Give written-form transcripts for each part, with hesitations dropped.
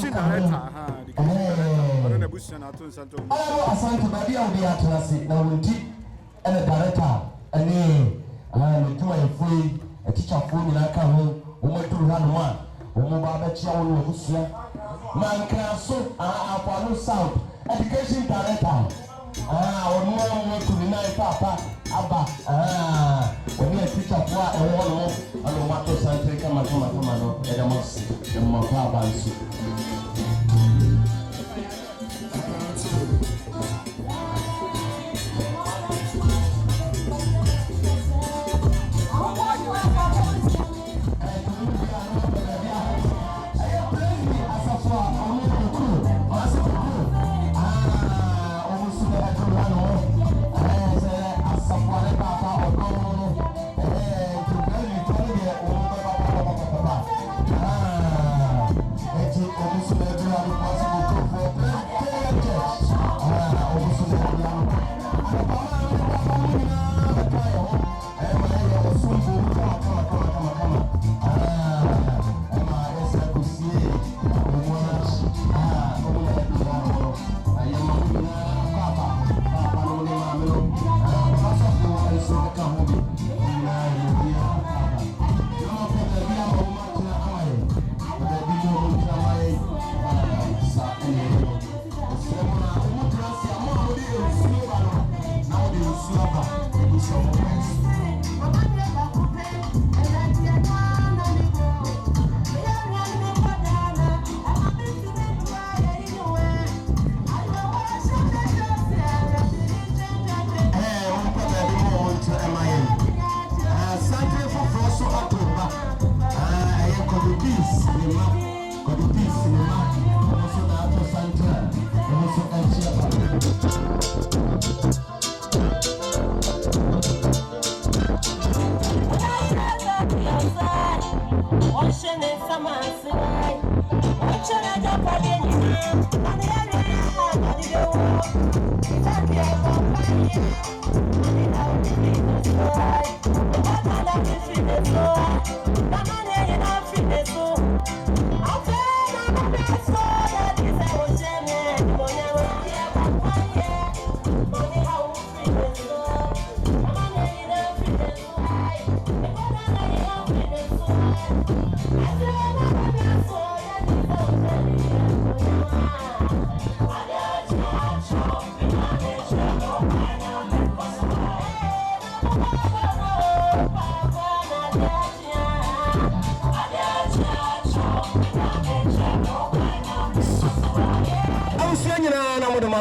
kitchen director the kitchen director ono na busu na ato nsanto asante baby a obi atrase na wonti ene director ani me tuma yefui teacher fu ni na ka ho wo maduru ha no a wo ba ba chia wo no busu manka so apalo south education director ono mo to ni na papa aba oni teacher fu a ewo no ano mato santre kama no eda mosi mo pa bansu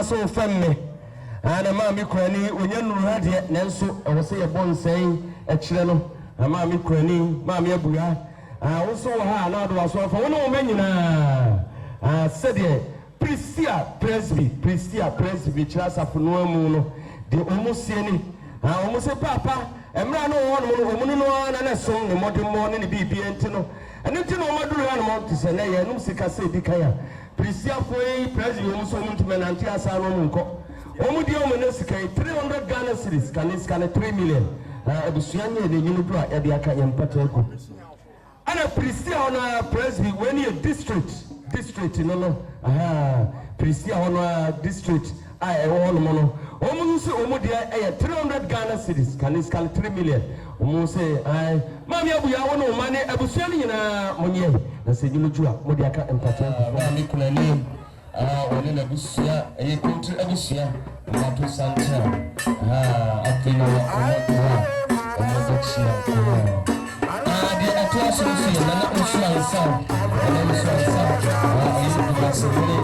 so family ana ma mi krani onye nuru hade nanso ewo se ye bonsai e kire no ma mi krani ma mi abura wo so wo ha na do aso fa wo no manyina sede Pristia presby kira safuno amu no de omusie ni omuse papa emra no wo no omunu no na so ne modemo ne bibie ntino ene ntino o maduru ha no mo tse na ye no sika se dikaya Pristia foi presby omuso ntmenanti asa no nko omudi o mene sika 300 Ghana cedis kan 3 million ebusuanye ne nyinu do a de aka yempata ko ana Pristia ona presby when you district no Pristia ona district I won mono omusu omudia 300 Ghana cedis kan 3 million omuse ai mami abu ya wono mane abusuani nyina monye na senyinu jua modi aka empata mami kuna ni wone na busia kontri abusia mato santa akina omodochia the attraction na na usuansa na usuansa ayi basebele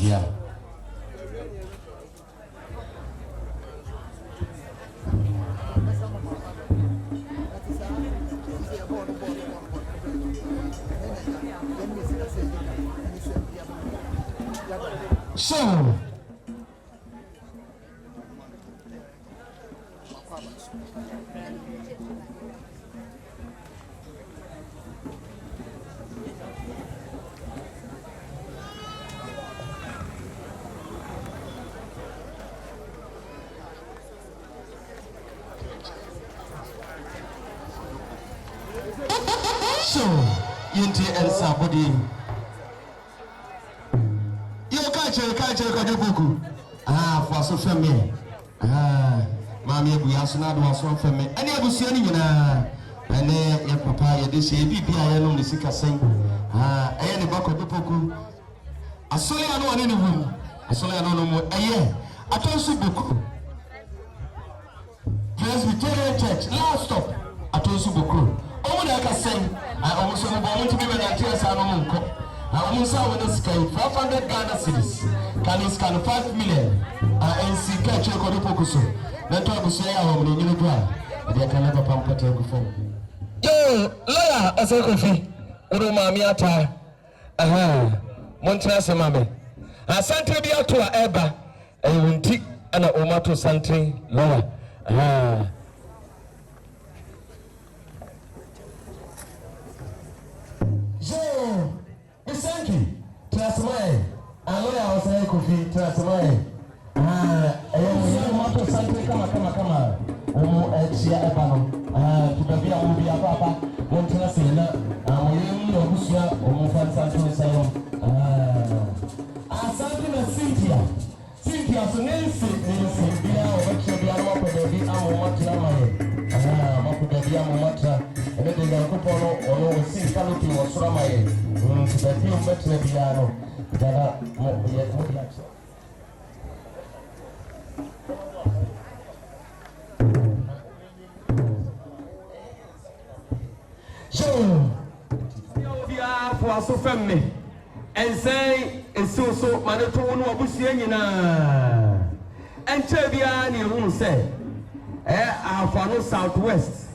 Yeah. So yinti elsa body yo kache ko debuku for so femme mami ebu ya so na do so femme ene abusua ni nyina ene ya papa ya de se bibia ya no ne sika sen eye ne bako debuku asole ya no ane ne wu asole ya no mo eye atonsu boku Presbyterian Church last stop atonsu boku omo na ka sen omo so mo bo mo tibi be na tia sa no mo nko omo sa wo na sika 500 Ghana cedis can is can 5 million NC ka che ko do pokuso na to abuso ya ho mo nyino do a de ka na papa mpata ku fo yo lawyer aseko fi oro ma mi ata mo ntra se ma be asante bi ato a eba wunti ana o mato sante lawyer Isanki, Trasmae, Aloya was a coffee, Trasmae. Mato Sante, kama, Chia Ebano, to the Via Mubia Papa, Montrasina, Musia, Mufan Santo Sayo. Asante Cynthia, so Nancy, Bia, Bia, Baby, Matra, and then the Copono, or Sin Caluti was Ramae, to the few better piano that are more like so. So, we are for so family, and say, and so Manato no Busiana, and Cheviani who say, our Fano Southwest,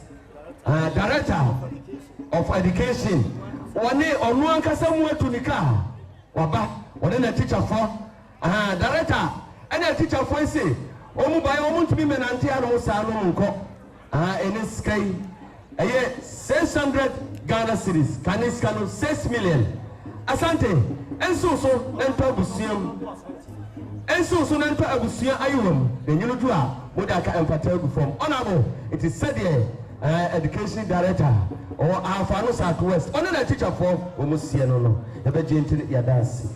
Director of Education, one on somewhere to Nika, Waba, one a teacher for, Director, and a teacher for say, Omu by Omu to be Menantiano Salonco, in this sky. 600 Ghana cedis, Canis Cano 6 million. Asante, and so enter Busium, and so enter Abusia Ayum, the Yulua, Mudaka and Patel from Honorable. It is said here, Education Director or our Fano Southwest. One of the teacher for Omusiano, the Virgin Yadasi.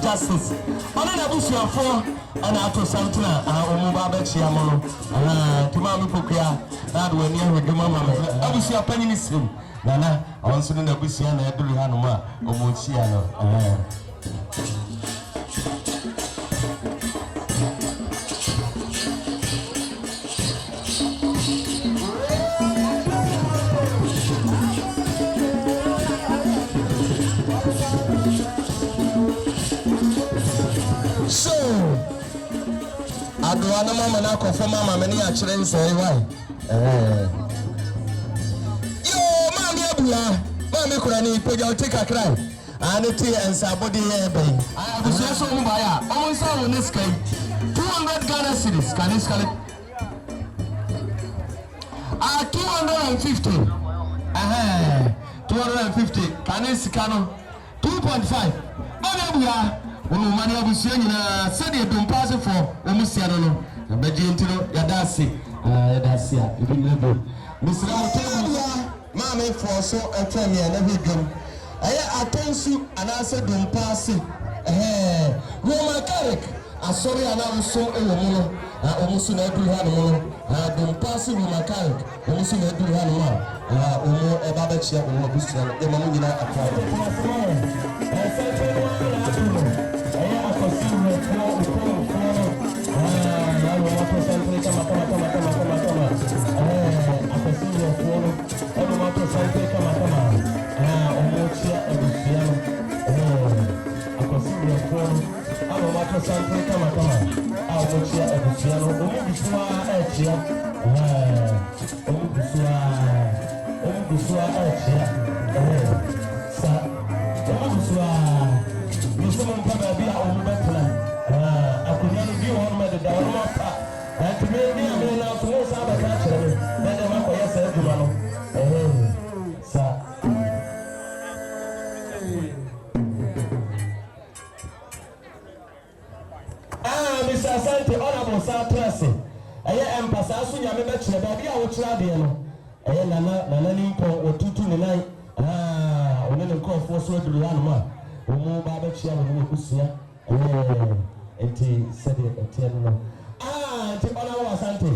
Justice. Ono na busuafo ana ato santina omuba ba chia mono tima mi pokua na do ani ahweduma mama abusua panyi sim nana onso na busia na eduru hanu ma omochia no Aduana mama na confirm mama many a children say why. Yo, mammy abula, mammy kurani, put your take a cry. And it and sabody bay. I was also by almost on this game. 200 200 Ghana cedis. Can you scan it? 250. 250. Can you scan it? 2.5. Onebuya. Mani abusuya nyina sɛde dumpa se for omusia no na bɛgye ntiro yadase yadase a ebi lebo misra hotel maame for so atwa me na hwedwom ɛyɛ atonsu anase dumpa se Roma Carrick asɔre ana so ɛwɔ mu no omusu na aduru ha no mu no dumpa se Roma Carrick omusu na aduru ha no ma omo ɛba bɛkyia omo abusuya no ɛma mo nyina atwa Mr. Asante, honorable South Tracy. I am Passasu Yameba Chibabia, which Radiano. I am Nana Nimpo or Tutu Nine. When they call for so to the Yanma, Umo Baba Chia, Musia, and he said it at Tiano. Honorable Asante.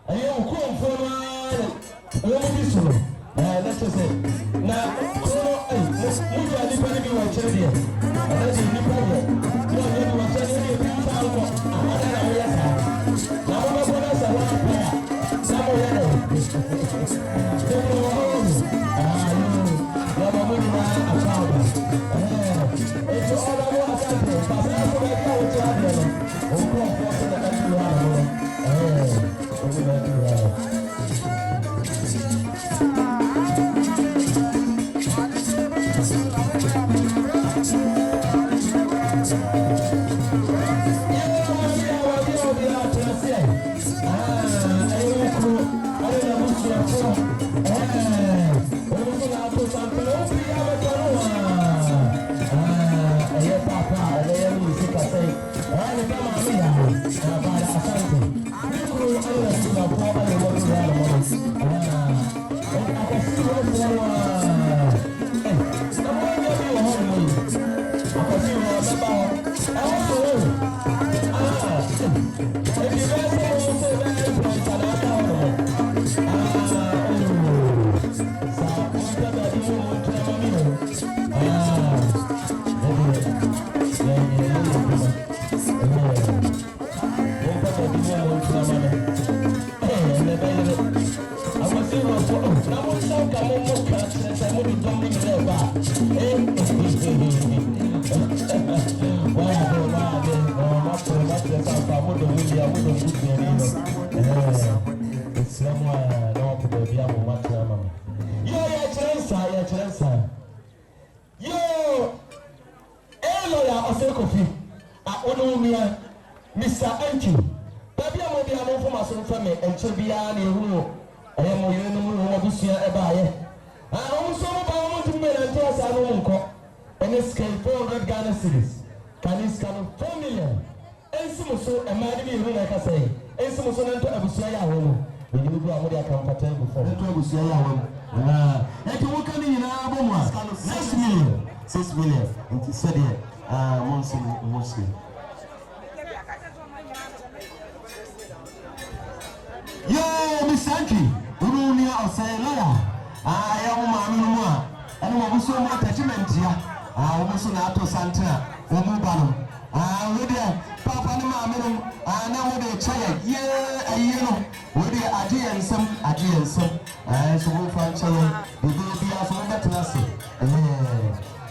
I am calling for one. Let's just say, now, you are depending on your children. And that's the problem. You are going to tell me if you found one. Now, what is a one player? Somewhere else. It's all about something. But I don't know how to have it. Oh, God, what's the country you have? Mr. Anki, baby, I will be a for my son family and to be an hero. I am a young Busia Ebaye. I also want to make a toss at Wonko and escape 400 Ghana cedis. Can you scan 4 million? And so, and might be like I say, and so to Abusia home. When you go out, I can pattern before the Abusia home. And to work in our home, 6 million. 6 million. And he said, mostly. Yo, Miss Anki, Urunia or Sayala. I am Mamma, and what was so much attachment here. I was on Ato Santa, Omubano. With the Papa and Mamma, I know the child, with the Ajian, and some franchise, the baby of one class.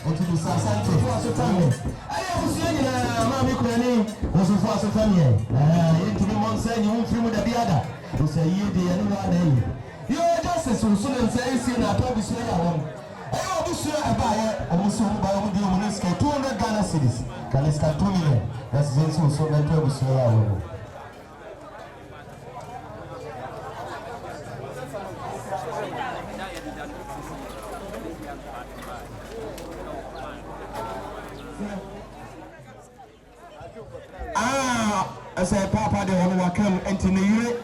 And to the Sasante for the family. I was saying, Mammy Crane was a force of family. Into the Monseigneur, you won't feel with the other. You say, you did another. You are just as soon as I see that I will be saying, I will be sure I buy it. I will soon buy with you when it's 200 Ghana cedis. Can it's 2 million. That's the so that I will say. say papa de hono wakam enti ne yire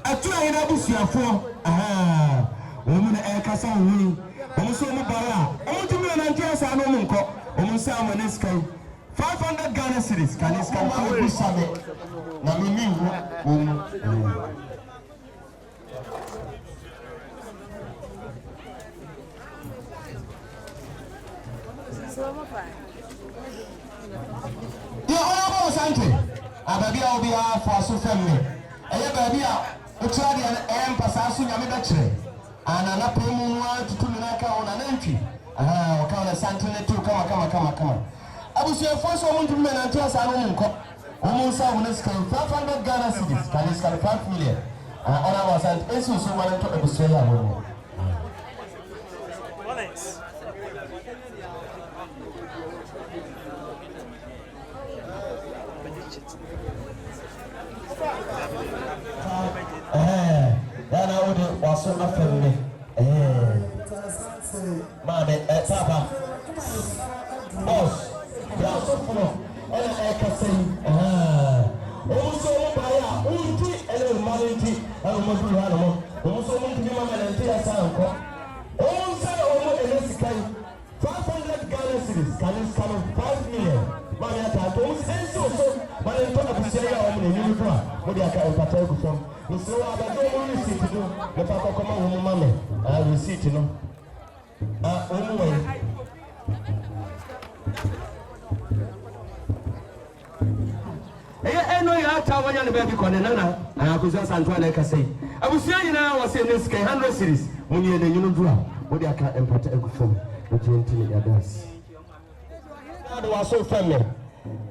atu ayina busuafo aha omu na kasa hu omu so mu bara omu tumi na ntia sa no mu nko omu sa amane sky 500 Ghana cedis kan is kan ko busame na mimi hu omu the honorable Sante, baby, I'll be for so family. Baby, I try the emphasis on your battery. And I'm not paying one to 2 minutes on an entry. Come on, Sante, too. Come. I was your first woman to men until I almost 500 Ghana cedis. Can you scan 5 million? Honorable Sante, it's also one to Australia. Dana odi waso afemme mame papa boss ya so funo ela kasei omuso mubaya unti ele malinti alo mabulu hano mo omuso muntu mama na ntia sanko onse omo ele sikai 500 Ghana cedis can is come 5 million mame ata to enso so mane to abusia ya omo ne nyimi kwa modi aka empata ku fam so abado mo receipt do me papa koma wo mama receipt no omo we eno ya ata wanya ne be bi kone nana akuza santo na kasei abusia nyina wo se ne sky 100 series munye ne nyunu do a modi aka empata ku fam o tentini ya das ado waso femme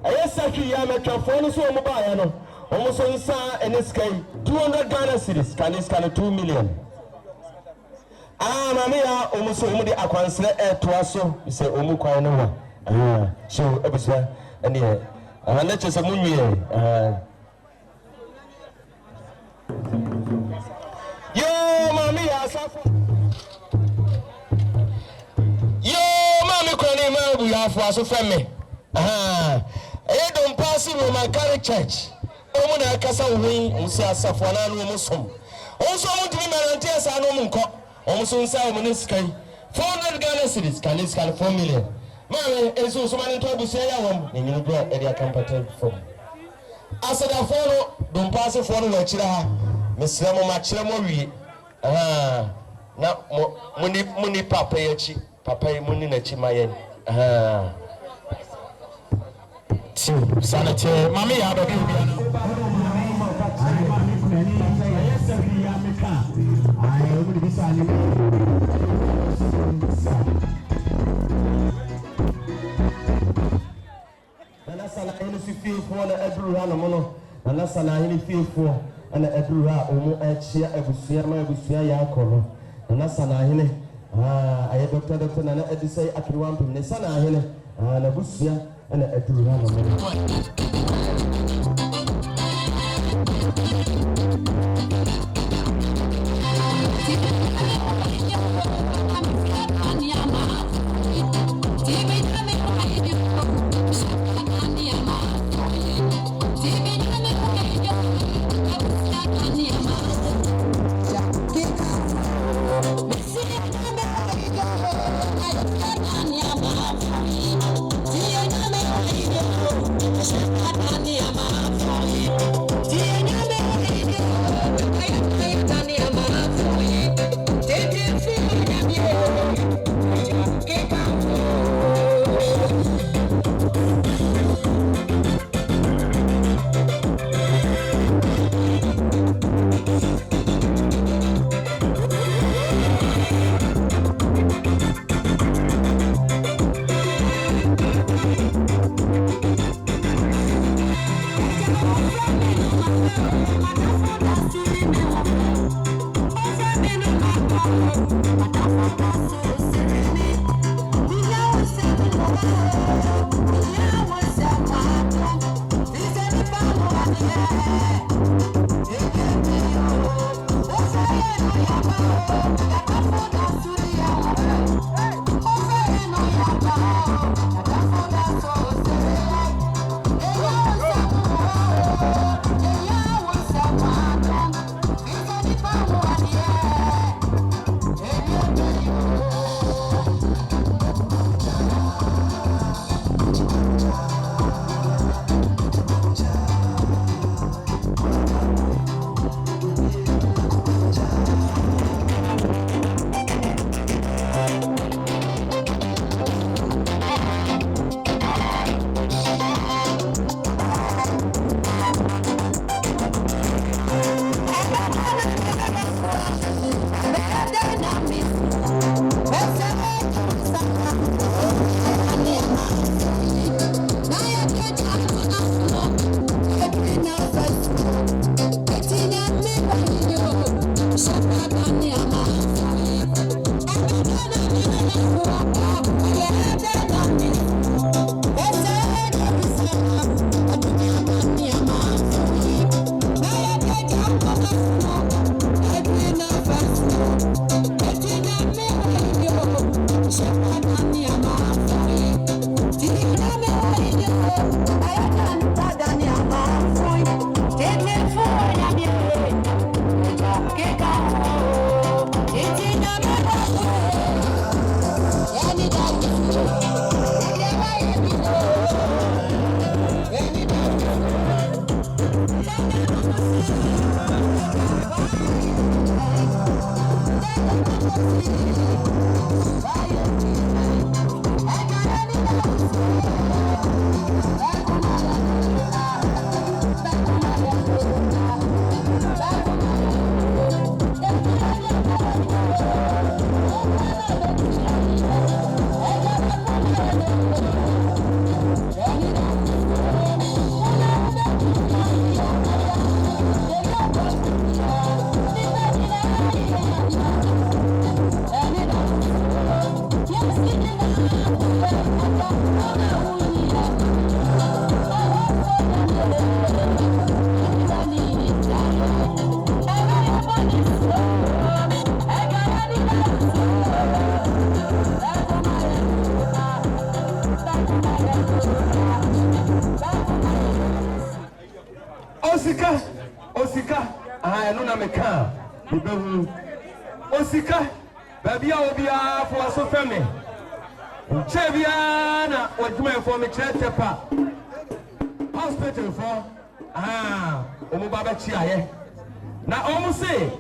ayesaki ya metwafo no so omo ba ya no almost inside and sky 200 Ghana cedis can is kind of 2 million. Mamma almost so many akwansle to so say omu kwa no so ebusua and let's just munye yo mami asafu yo mami kwa ni mabu ya afu aso femme don't pass in my carry church. Omo na kasa wuin musi asafo na no musom onso mo timi marantia sa no munko onso nsa mo ne skai 400 Ghana cedis can is 4 million mame enso so man to abusia ya wom ne nyinu do area campaign form asada foro don pass foro na chira ha mesra mo ma chira mo wie na muni papa yachi papa muni na chi mayen Sanate, Mammy, I don't and I do Hey! Osika, I know na meka. Osika, baby, I will be for so family. Cheviana, what you for me, Chetepa. Hospital for Omubaba Chia. Now, almost say,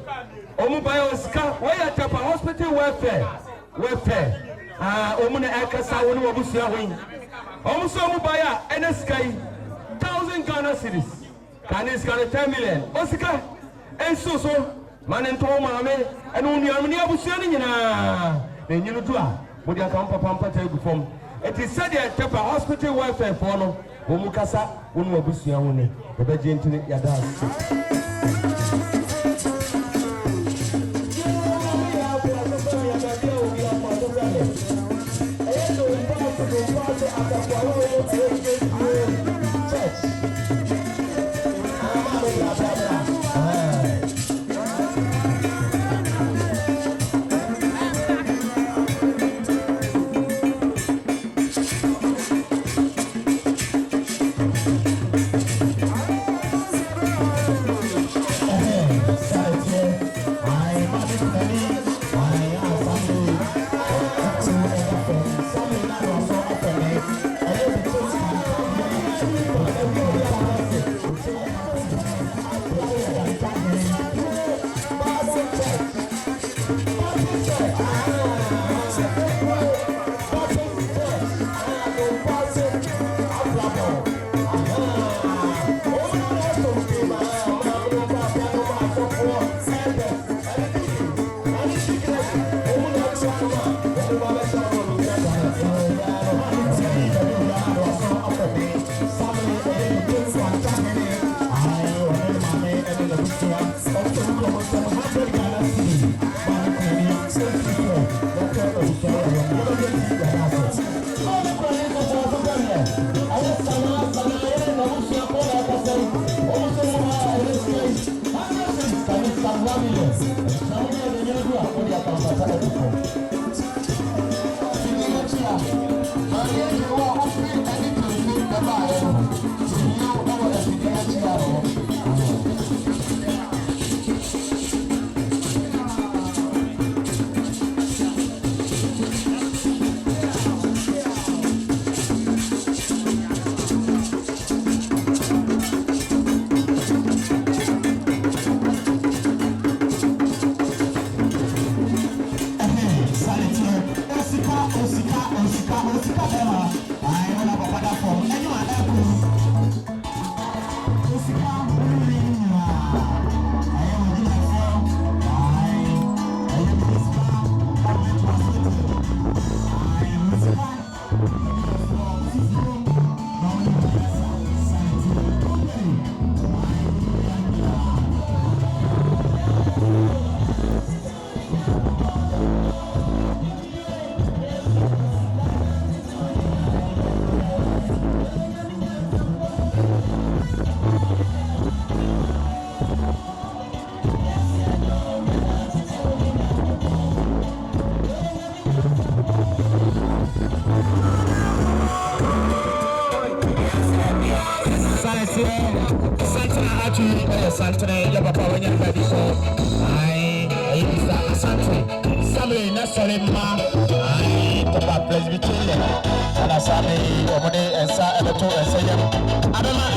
Omubaya Osika, why at Tapa Hospital welfare. Omuna Akasa, one of Busia wing. Almost Omubaya, and a sky, 1,000 Ghana cities. Canis got 10 million. Osika, and so, man and Toma, and only Armenia Busianina. Then you do. Would you come pampa table from? It is said that Tapa Hospital welfare for no, Omukasa, one of Busiani, the Virgin to Yadas. Santana, your papa, when you're ready for I use that Santana. Somebody, that's all in my Papa Presbyterian. And I saw me over there and saw a little and say, I don't know,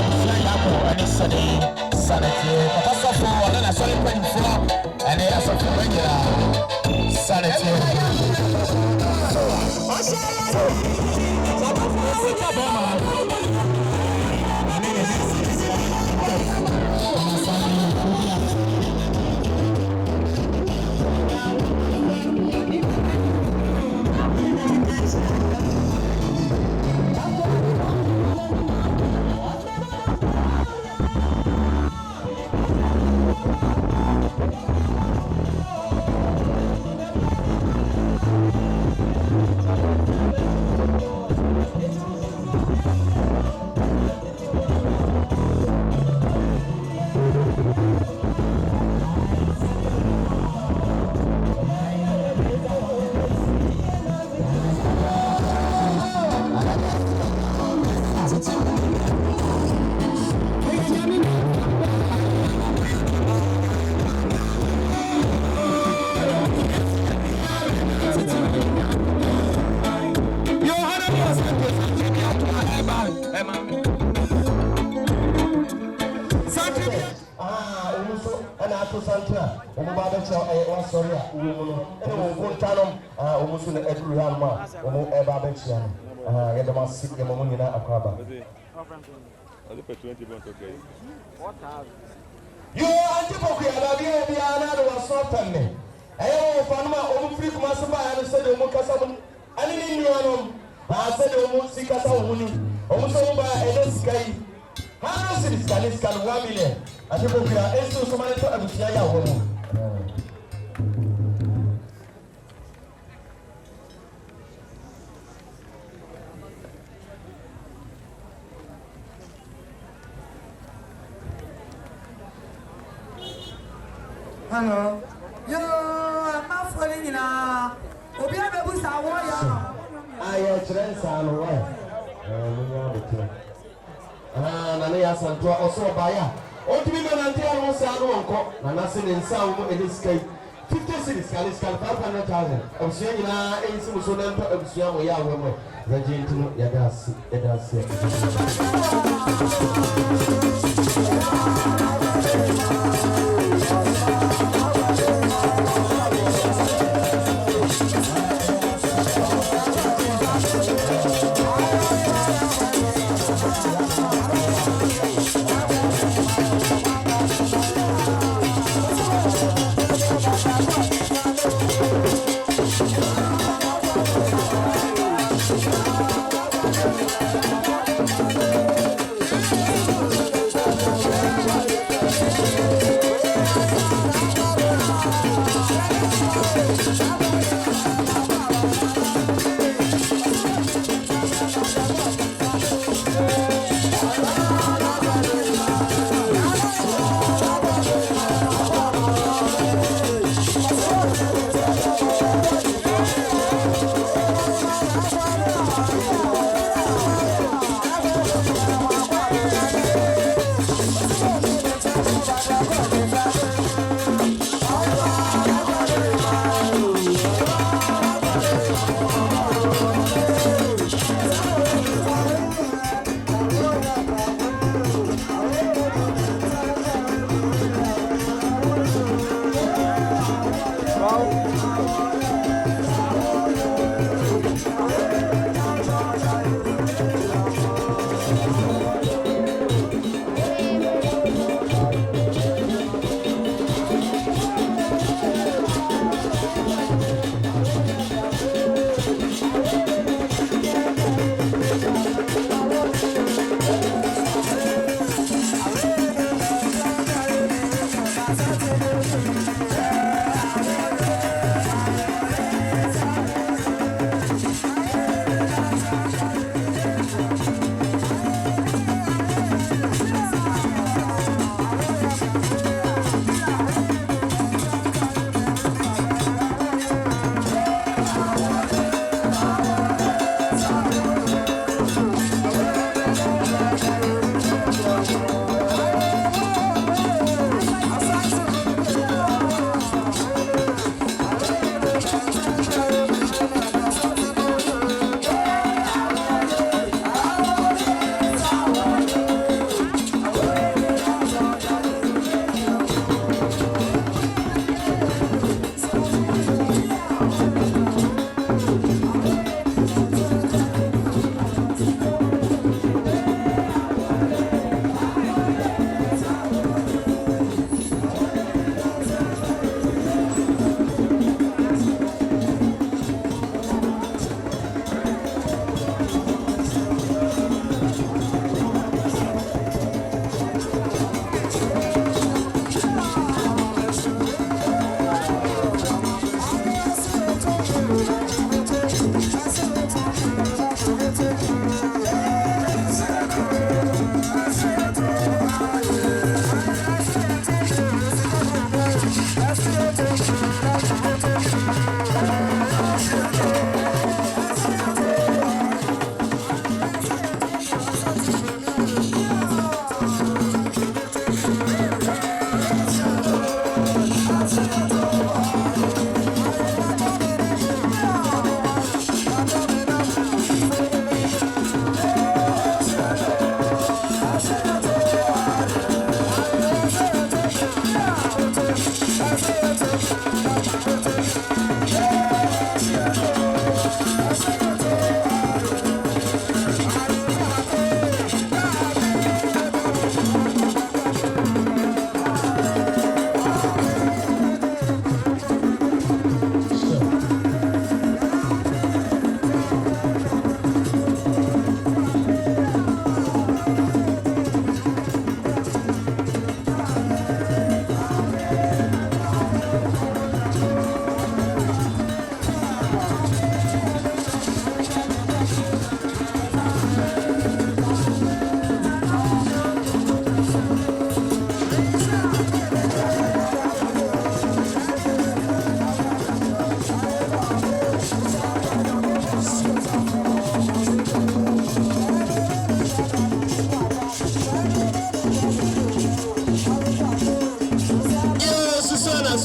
and it's Sunday, Sanity. Papa Sopho, and then I saw it when for and they are so regular Sanity. so ana ato santra omo ba ba cha wa sorry a wo no ene wo ko ntanom omo so na eduru ha ma omo e ba ba chia no ye da ma sit ye mo nyina akwaba yo anti boku ya ba bi ana do wa sotan ne ayo wo fanuma omo free kuma so ba ya no se de omo kasa mo ani ni nuanom se de omo sikasa wo ni omo so ba ene sikai how is this can 1 million I think we are able to manage to abusia ya wo hello yo I'm not falling in obi abebu sa wo ya ayo trensa no wa munya betu na ne ya santo oso baya o timi me na ntia no sa no onko na na se ne nsa wo e diskai 50 cities skal 500,000 obusia nyina ensi muso na nto obusia mo ya wo mo na jintino ya dasi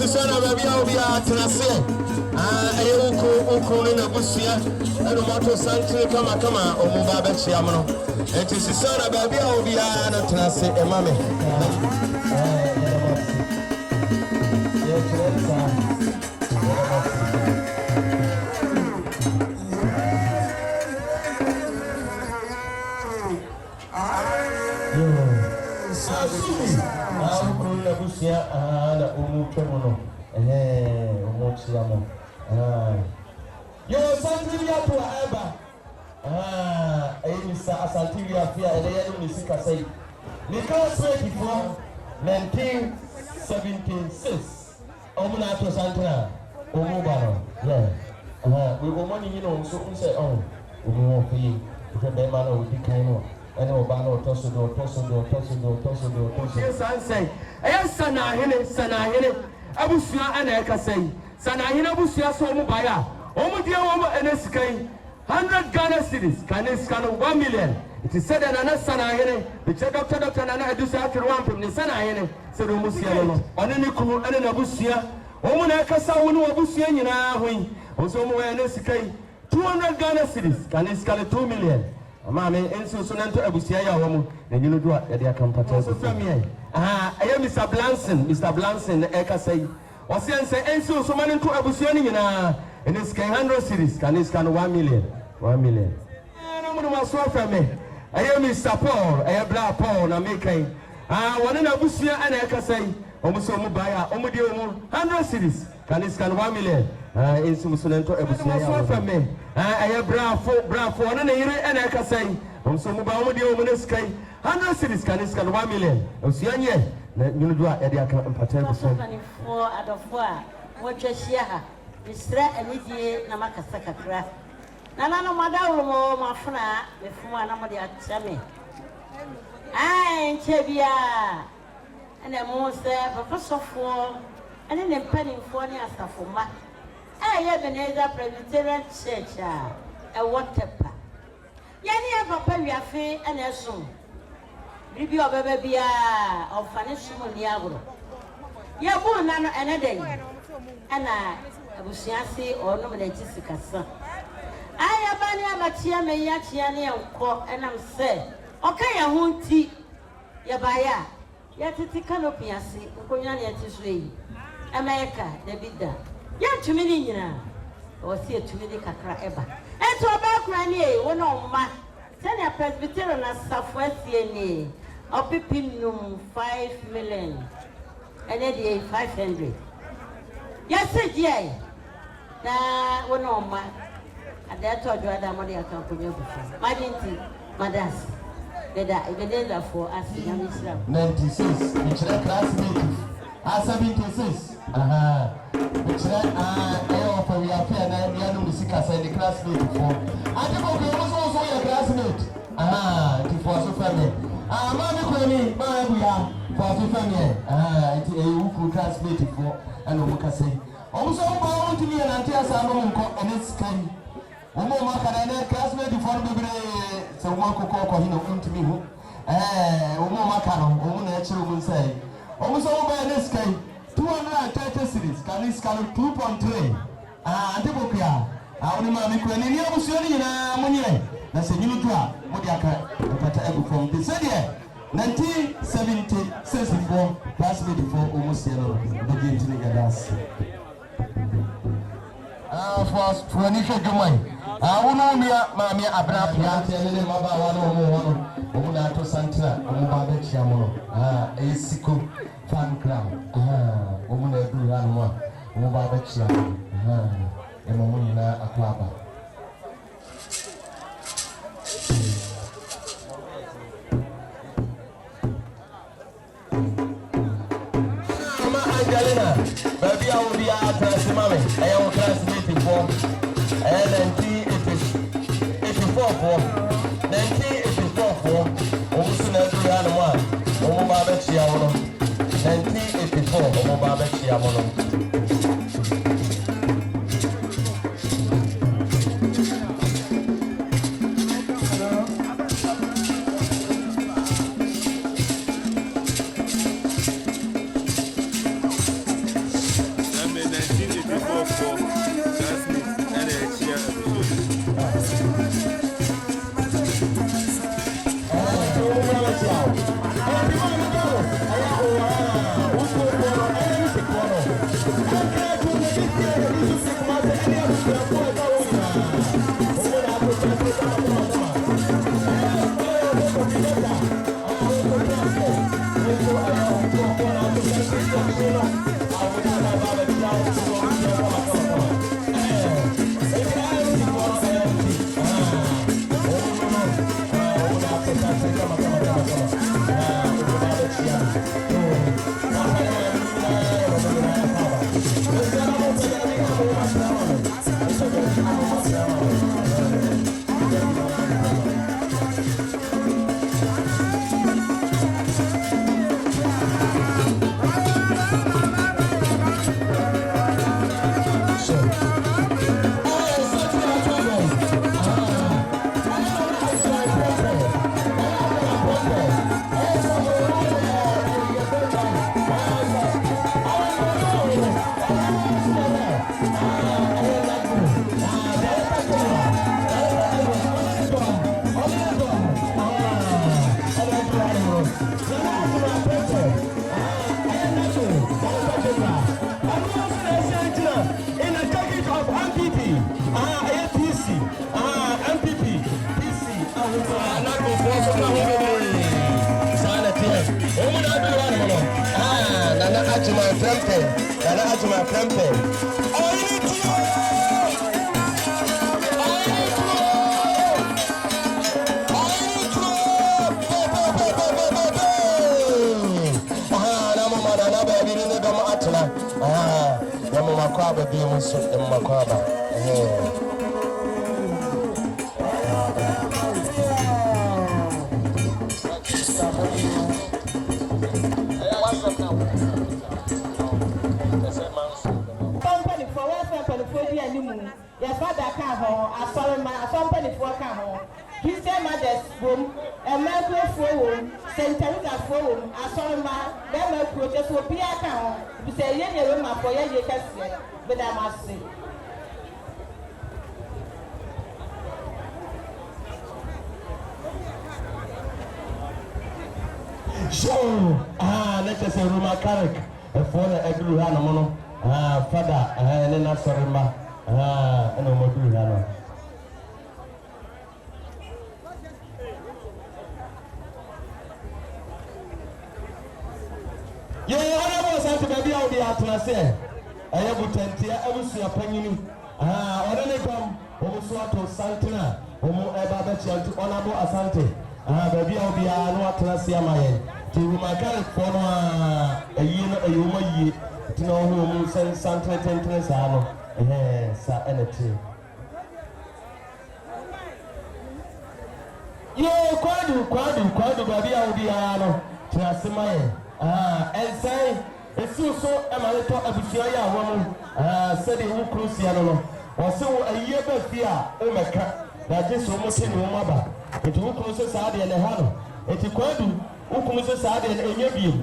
Susana Babia will be at Nase. Uku in a busia, and a motor sanctuary come, Omuba Chiamano. It is Susana Babia will be at Nase, a mammy. Yo, Santiria to Eba. Mr. Santiria Fia, and the enemy Sika say, Nicholas 1976. Omuna to Santina, Omubano, yeah. We were money, you know, so we say, oh, we won't pay. Because the man will be kind of. And Obano, Tosso. Yes, I say, yes, Sanahine, Abusia and Eka say, Sanahina Busia Somubaya, Omudia and Eskai, 100 Ghana cities, Kaniskan 1 million. It is said another Sanahine, the Dr. Nana do after one from the Sanahine, said Umusia, on any crew and an Abusia, Omunaka Sawunu Abusia, you know, also and Eskai, 200 Ghana cities, Kaniskan 2 million. Mammy, and so soon to Abusia, woman, and you know what they are compatible from me. I am Mr. Blanson, Eka say, or say, and so many to Abusiani, and it's 100 cities, can this kind of 1 million. 1 million. And I'm going to suffer me. I am Mr. Paul, I am Black Paul, and I'm making. One in Abusia and Eka say, almost Omubaya, Omudio, 100 cities, can this kind of 1 million. In some Sonento Abusia from me. I have bravo, and I can say, I'm so mobile, 100 cities, can this 1 million. Oceania, you do at the account and patent. 4 out of 4. What you share, Mr. Elidia Namaka Sakakra. Nana Madame, my friend, before nobody at Sammy. I Chevia, and the most Professor 4, and then a penny for the Astafuma. I have an Presbyterian church, a water pack. Yani papa we are free and a soon. Bibi of baby of financial Niagara. You are born another day, and I was Yancy or nominated Jessica. I have any Batia may Yachiani and court, and I'm said, okay, I won't tea. Yabaya, yet it's a canopy, I see, Koyani at his way. America, the bidder. Yet to me, or see to me, Kakra Eba. And to about Granny, one on my senior Presbyterian as Southwest CNA, or Pipinum 5 million, and 500. Yes, said yea. Now, one on my, and I told you that money I can't put you before. My dinty, Madas, the day for us in Islam. 96, which are classmates. 76. Which I offer we are fair and we are no Sika say the classmate before. I think we also your classmate. For so family. Mammy Queenie, my we are for so family. It's a who classmate for and Omuka say. Also, bound to me and Antia Salmon and it's kind. Omo Makana classmate for the so one could call him to me. Omo Makano, Omo natural will say. Also, by this kind. 230 cities, can this kind of 2.3? Antipopia, I only mammy when any of us in Amonia. That's a new drop. Modiaka, from the city. 1974, classmate before almost yellow, begin to make a dance. For initial domain, I will know me, Mammy Abrapia, telling him about one Omunato Santa, Omubabe Chiamono, a sickle fan club. Woman, every animal, Omubabe Chiamono, a Momuna Aquaba. Baby, I will be out class, mommy. I am classmate for 1984 for 1984 for almost every animal. Omubabe Chiamono 1984 Omubabe Chiamono. Let's say Roma Carrick, for the Agruhana Mono, Father, and then Sorima, and Omodurano. You was at the baby out the Atlas. I have a tent here, I will see a penny. Come, Omuswato Santina, Omo Ebabechi to Honorable Asante. Baby out the Atlas, Yamayan. To my girl for a year, a year, to know who sends Santa Tentressano, Sir Energy. Yo, Quadu, Baby Audiano, Trasimayan. And say, it's so a malito Abishaya woman, said the Ucruciano, or so a year by fear, Omeka, that is almost in Romaba. It will close Sadi and a Hano. It is Quadu. Ukumuse saade na enyebi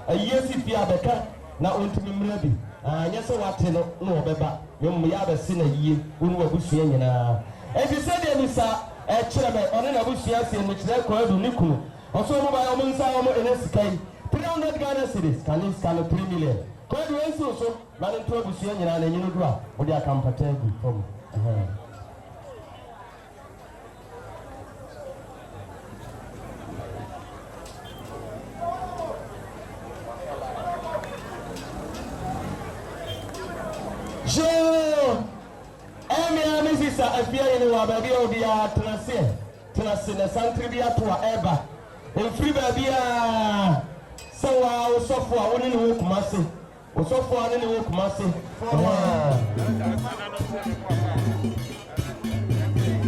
ayesi fi abeka na ontumi mrabi nyese wate no obeba yom ya be se na yie unu abusua nyina ebi se de ni sa kire me one na abusua se ni kire ko adu niku oso mo ba mo nsa mo enesikai 300 Ghana cedis can 3 million ko adu enso so na nto abusua nyina na nyino do a wo dia kampata gu fom Afia in our baby of the Tenase, the Santribia to our Eba. In free baby, so our software wouldn't work massive. Or software didn't work massive.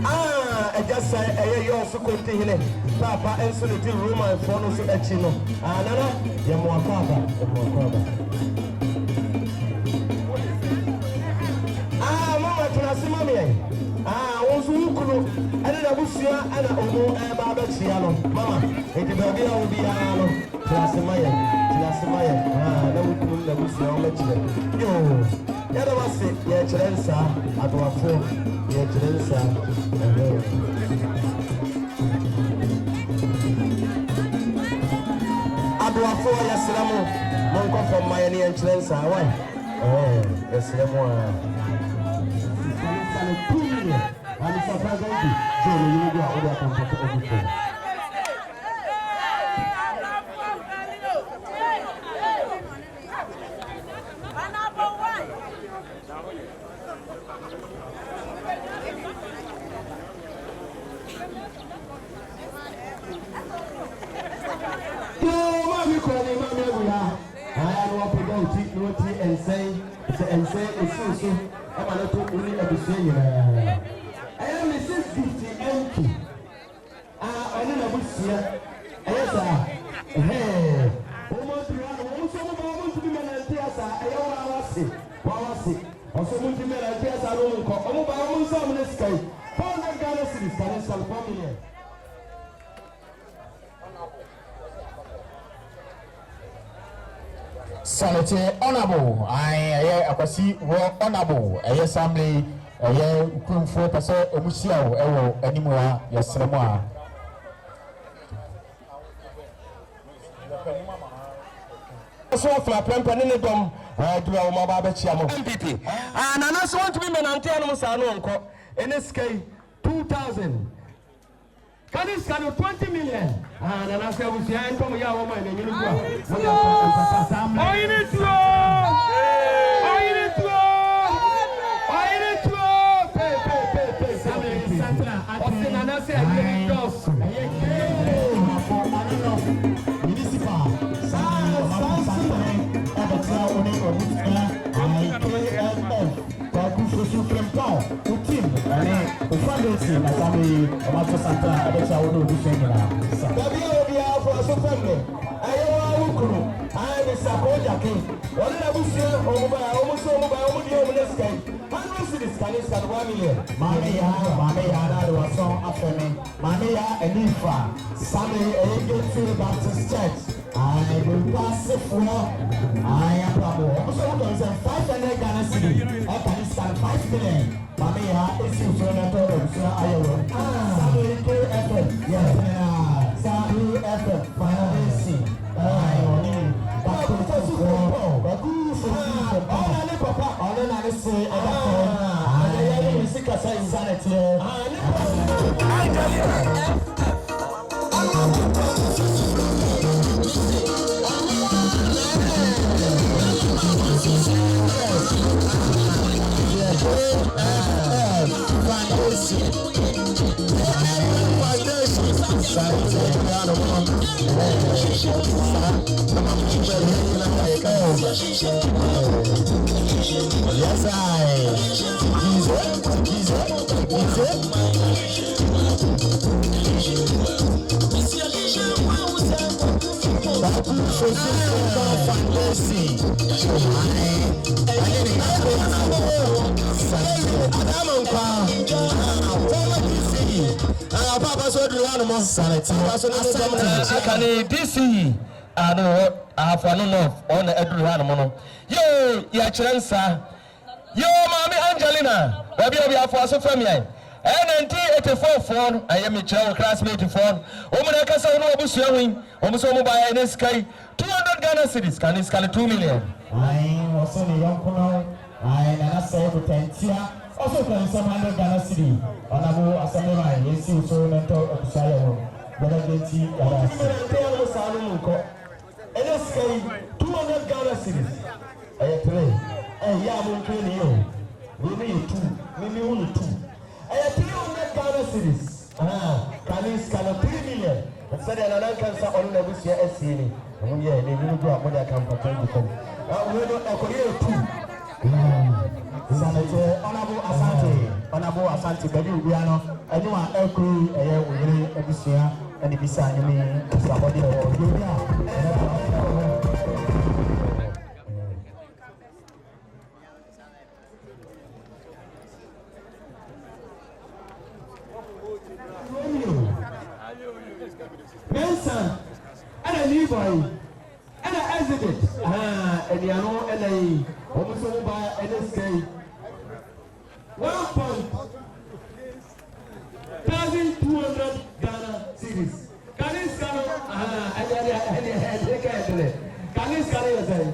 I just say, you also continue. Papa and so the room and follows at Chino. Anna, Yamuaka. Mama Tenase. Ukulu, and a busia and a omo Babaciano. Mama, it is a bit of Biano, Trasimaya, no Ukulu, the busia. Yo, the other was it, Yetrensa, at our four, Yetrensa. Abuafo, yes, Ramo, Monko from Miami and Trensa. Why? Oh, yes, Ramo. And it's a present, so you will go out there and and say it's so I'm a little only at the same. I am Mrs. 50 empty. I never see her. Yes, sir. Hey, almost to be men and tears. I was sick. Also, multi-men and tears are all over almost some in the sky. 400 Ghana cities can sell 4 million. Sanity honorable. I akwasi honorable. Assembly. Kumfo pese omusia ewo animu a yesremu a. So fla pempe ne dom dura o ma ba be chia mo. MPP. Na na so want to be menante anu sa no nko. Ene sky 2000. Kanis kanu 20 million. Na na se abusia entom ya wo ma na nyinu kwa. Baptist Church. I will pass it for I am also 500 Ghana cedi. I can stand 5 million. Mamia is you to another Iowa. Sabu FM. Yes. Sabu FM. Financing. I only. But yes, DC I have enough on everyone. Yo, ya chensa. Yo, Mommy Angelina. Baby, we are for so family. NNT 84 phone. I am a child classmate phone. Omunaka sa no obusia win. Omuso mo buy in sky 200 Ghana cedis. Can is 2 million. I also the young colonel. I never say to 10 also playing 700 Ghana cedi. Honorable Assembly, yes, you so mental of Shire. Whether they see NSK 200 Ghana cedis. I play. Yeah, I'm training you. We need 2. We only 2. I 300 Ghana cedis. Can 3 million. But said another cancer on the Busia SCN. Oh, yeah, they will go up when I come for 20. We're not a Korea 2. Senator Honorable Asante, Baby Ubiano, anyone Elku, a Busia, and the Bisa, somebody Benson, and a new boy, and an exhibit. And the ano and a almost by NSK 1,200 Ghana cedis. Canis Cano, Canis Cano say,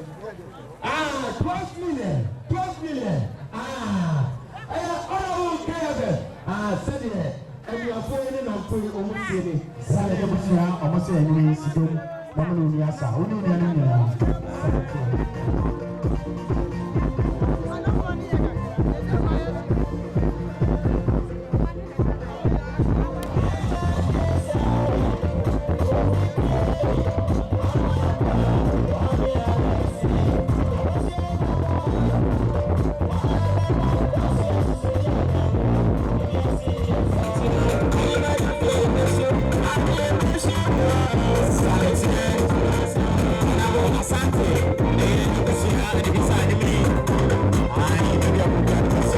12 million, 12 million. Honorable KFF, said it. And you are following on for your own city. Saturday, almost any Sidon, Mamma Yasa, only and beside me. I maybe I will get this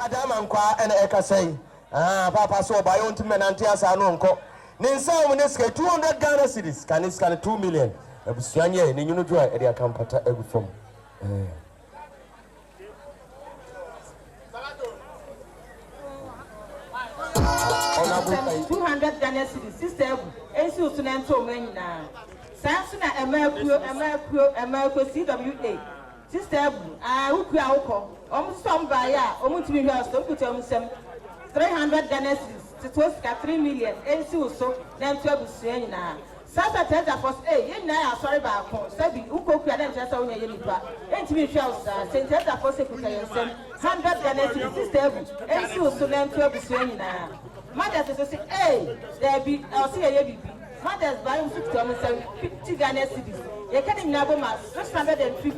Adamankwa and Eka say, Papa so by own to Menantia Sanonco. Ninsa Muneska 200 Ghana cedis, can it scan 2 million. Abusianye, and you know, at the accompany every form. 200 Ghana cedis, sister, and Susan and so many now. Samson America CWA. Sister, who could almost some buyer, almost 300 Ghana cedis, it was 3 million, and so then 12 now. Sasa teza first you na sorry ba ko sabi uko ku ada ntia sa wonya ye nipa entimi hwa usa teza first ku ka yensem 100 Ghana cedis sister ensi uso na ntia busu nyina mothers so say there be o say ye bibi mothers buy 50 Ghana cedis ye can na bo ma 650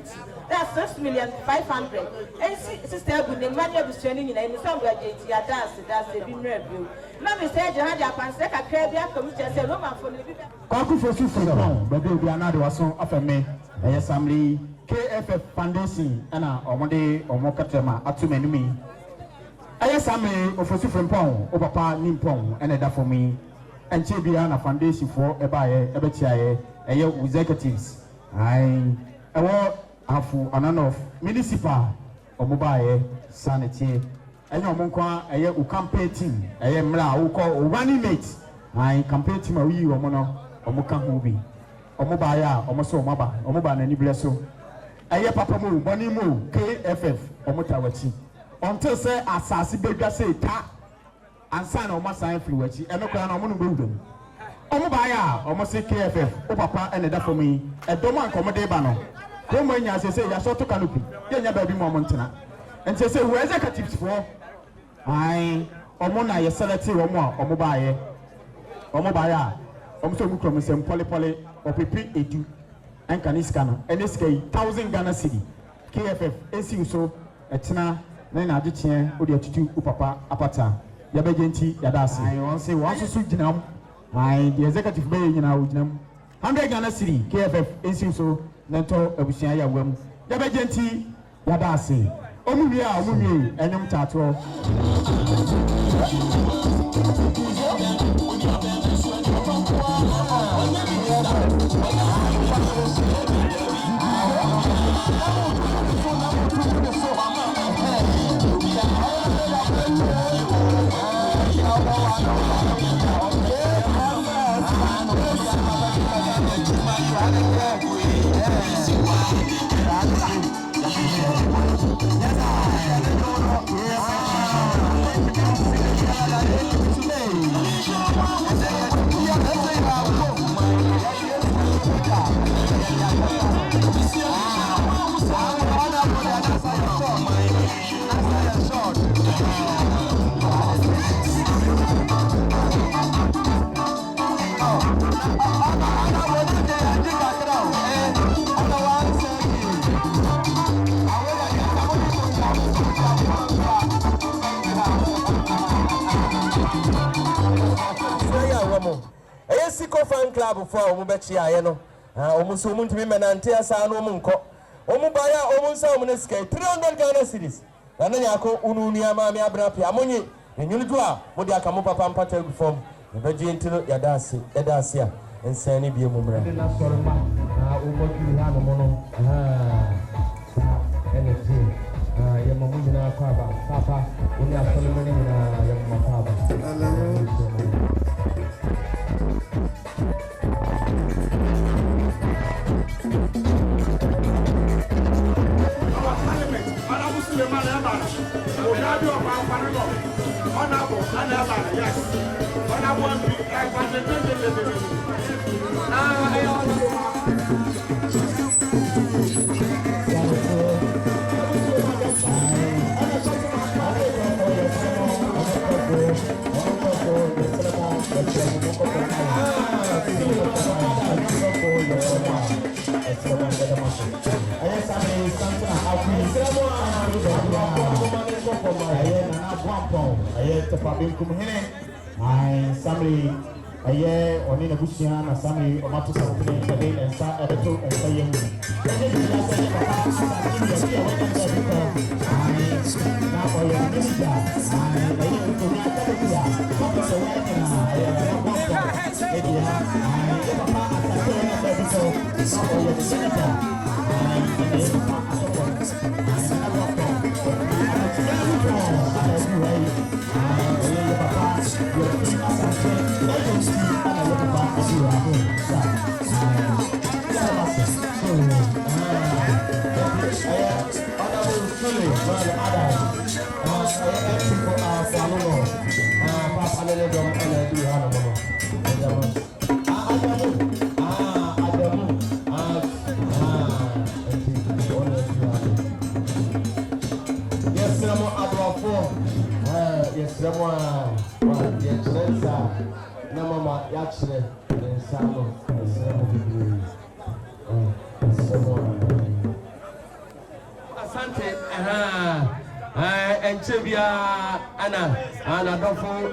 that's 6,500,000 ensi sister bu ne mania busu nyina ni so gba jeti ya that's e bi mra bio na me say je ha ja panse kakra bia kom che say Roman for ne bi Kwaku for you from but they are not the wason of me a assembly KFF Foundation and omode omokatema atumenumi a assembly of you from pong o papa nimpong and that for me and Chibiana Foundation for a buyer a betia a executives I want afu anano municipal or mobile sanity and your monqua a campaign team a mra who call running mates my campaign team are you or mono omuka hubi omubaya omoso omaba omuba na ni bleso aye papa mu boni mu KFF omutawachi until say asase bedwa say ta ansa na omasan fliwachi enokwa na omu no bewudam omubaya omose KFF o papa ene da for me edomo ankomode ba no ko mo nya say ya so to canopy ye nya ba bi mo montena enti say we executives for ai omo na ye select omo a omubaya so mu krom sem poly opepi edu en kaniska no eneska 1000 Ghana cedi KFF esi so etena na na agechie odi atutu upapa apata ya begenti ya dase I won say one so ginam I the executive be nyina ginam 100 Ghana cedi KFF esi so nento abusia ya wam ya begenti ya dase omuwie a omuwie enyum tato ɛyɛ siko fan club for ɔmo bɛkyi ayɛ no ɔmo so ɔmo ntumi mɛnante asa no ɔmo nkɔ ɔmo baya ɔmo nsa ɔmo ne sika 300 Ghana cedis na ne nyako unu maame abra pia monye enyunu do a mo de aka mo papa mpata gu fam ebɛgye ntino yɛda ase a nsan ne bie mu mra na sɔre ma na ɔmo kiri ha no mo no ɛne ti yɛ mo mo nyina akɔ aba papa ɔne asɔre mo ne nyina yɛ mo akɔ aba Sammy, a year or in a Bushian, a Sammy, or Matu Sammy, and start at the two and say, Anna Dofo,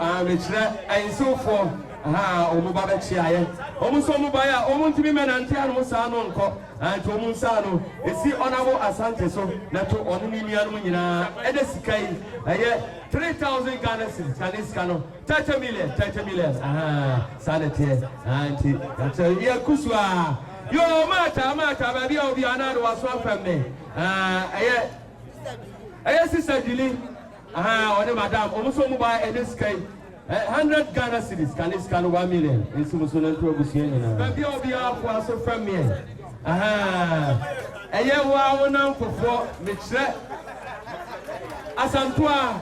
and so forth. Omubabechiaye, Omusomubaya, Omuntimi and Tiano and Tomusano, is the honorable Asante, so Nato Onimian Munina, Edesikai, 3,000 Ghana cedis, Caniscano, 30 million, Sanity, and that's a year Kuswa. Yo, Mata, baby, of the Anna was one family. Sister Julie, on Madame, Omusomuba, and this guy. 100 Ghana cedis, Caniscano 1 million. In Sumusunan to Busian. Baby, I'll be out for so from me. A year wow for 4 Mitre Asantua,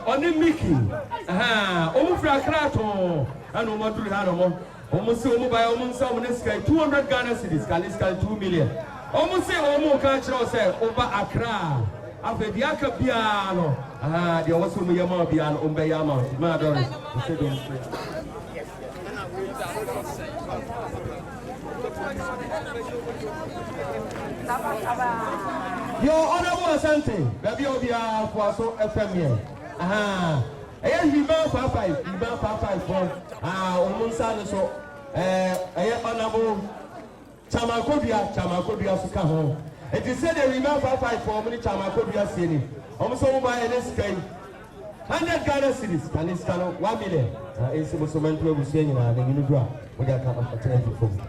only Mickey, Omufra Crato, and Omotu Hanomo, Omusumu by Omunsa, 200 Ghana cedis, Caniscal 2 million. Almost say Omo Cancho say over Accra. After the Piano, there was some Yama Piano, Umbeyama, Madonna. Your honorable Asante, baby of the Quaso FM. I am Liban 55, Liban 554, Omunsan, so I am honorable Chamakodia Sukaho. It is said they remember 554 minutes Chamakodia City. Almost over by this kind 100 Ghana cedis, Caniscano 1 million. It's a mental was saying, and you know, we got a terrible phone.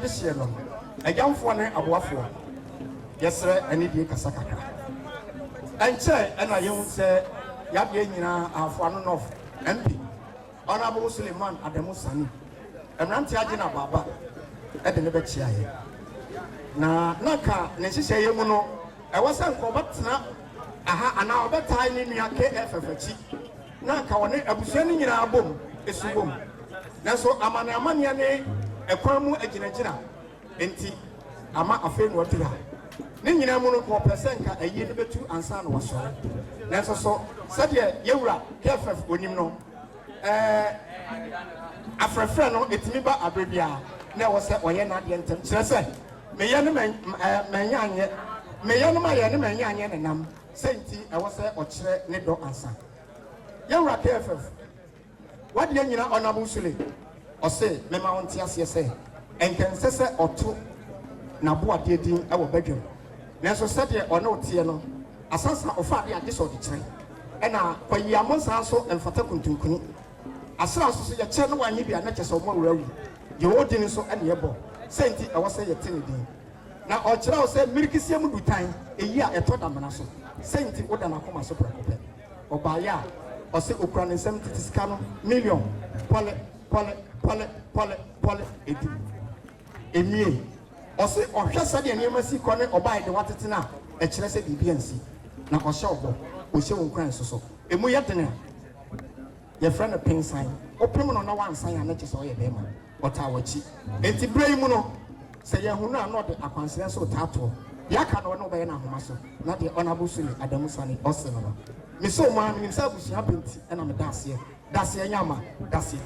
this year, a young one a waffle. Yes, sir, I need you Kasaka. And say, and I won't say, Yabina are one of MP, Honorable Suleiman Adamusani, and Rantiagina Baba at the Nebechia. Na Naka, Nessia Yamuno, I wasn't for Batna, aha, and our time in your KFFC. Naka, one a bushing in our boom, is a boom. Now, so Amanamaniane. A quamu a genera, enti ama a friend what you have. Nina Monoco Persenka a year two and son was so. Nanso so, Sadia, Yura, Kerfef, when you know. After a friend, it's me by Abribia. Now was that way not the intent. So I said, Mayan, Mayan, and Nam, Sainty, I was there or Chere, Nedo answer. Yura Kerfef, what young honorable silly? Or say, Mema on Tias, say, and can say or two Nabua did in our bedroom. Nanso said or no Tiano, a sansa of Fadia this or the train. And now, when you are Monsanso and Fatakun, as soon as you see a channel, I need be a natural of more road. You old in so and your boy. Saint, I was say a tinny. Now, or Charles said, Mirkisiam with time, a year at Todamanaso. Saint, what an Akoma Super or by ya, or say Ukraine 70 million, Pole, Emile. Or say, or just said, and you must see corner or buy the water now, a Chelsea BNC. Now, or show, we show Ukraine so. A Muyatana, your friend of Pin sign, or Primon on one sign and let us all your name, or Tower Chi. And the Bramuno say, Yahuna, not a coincidence or tattoo. Yaka no by an amasso, not the honorable Suli, Adamusani, or Cinema. Miss Oman himself is happened, and I'm a Dacia. Dacia Yama, Dacia.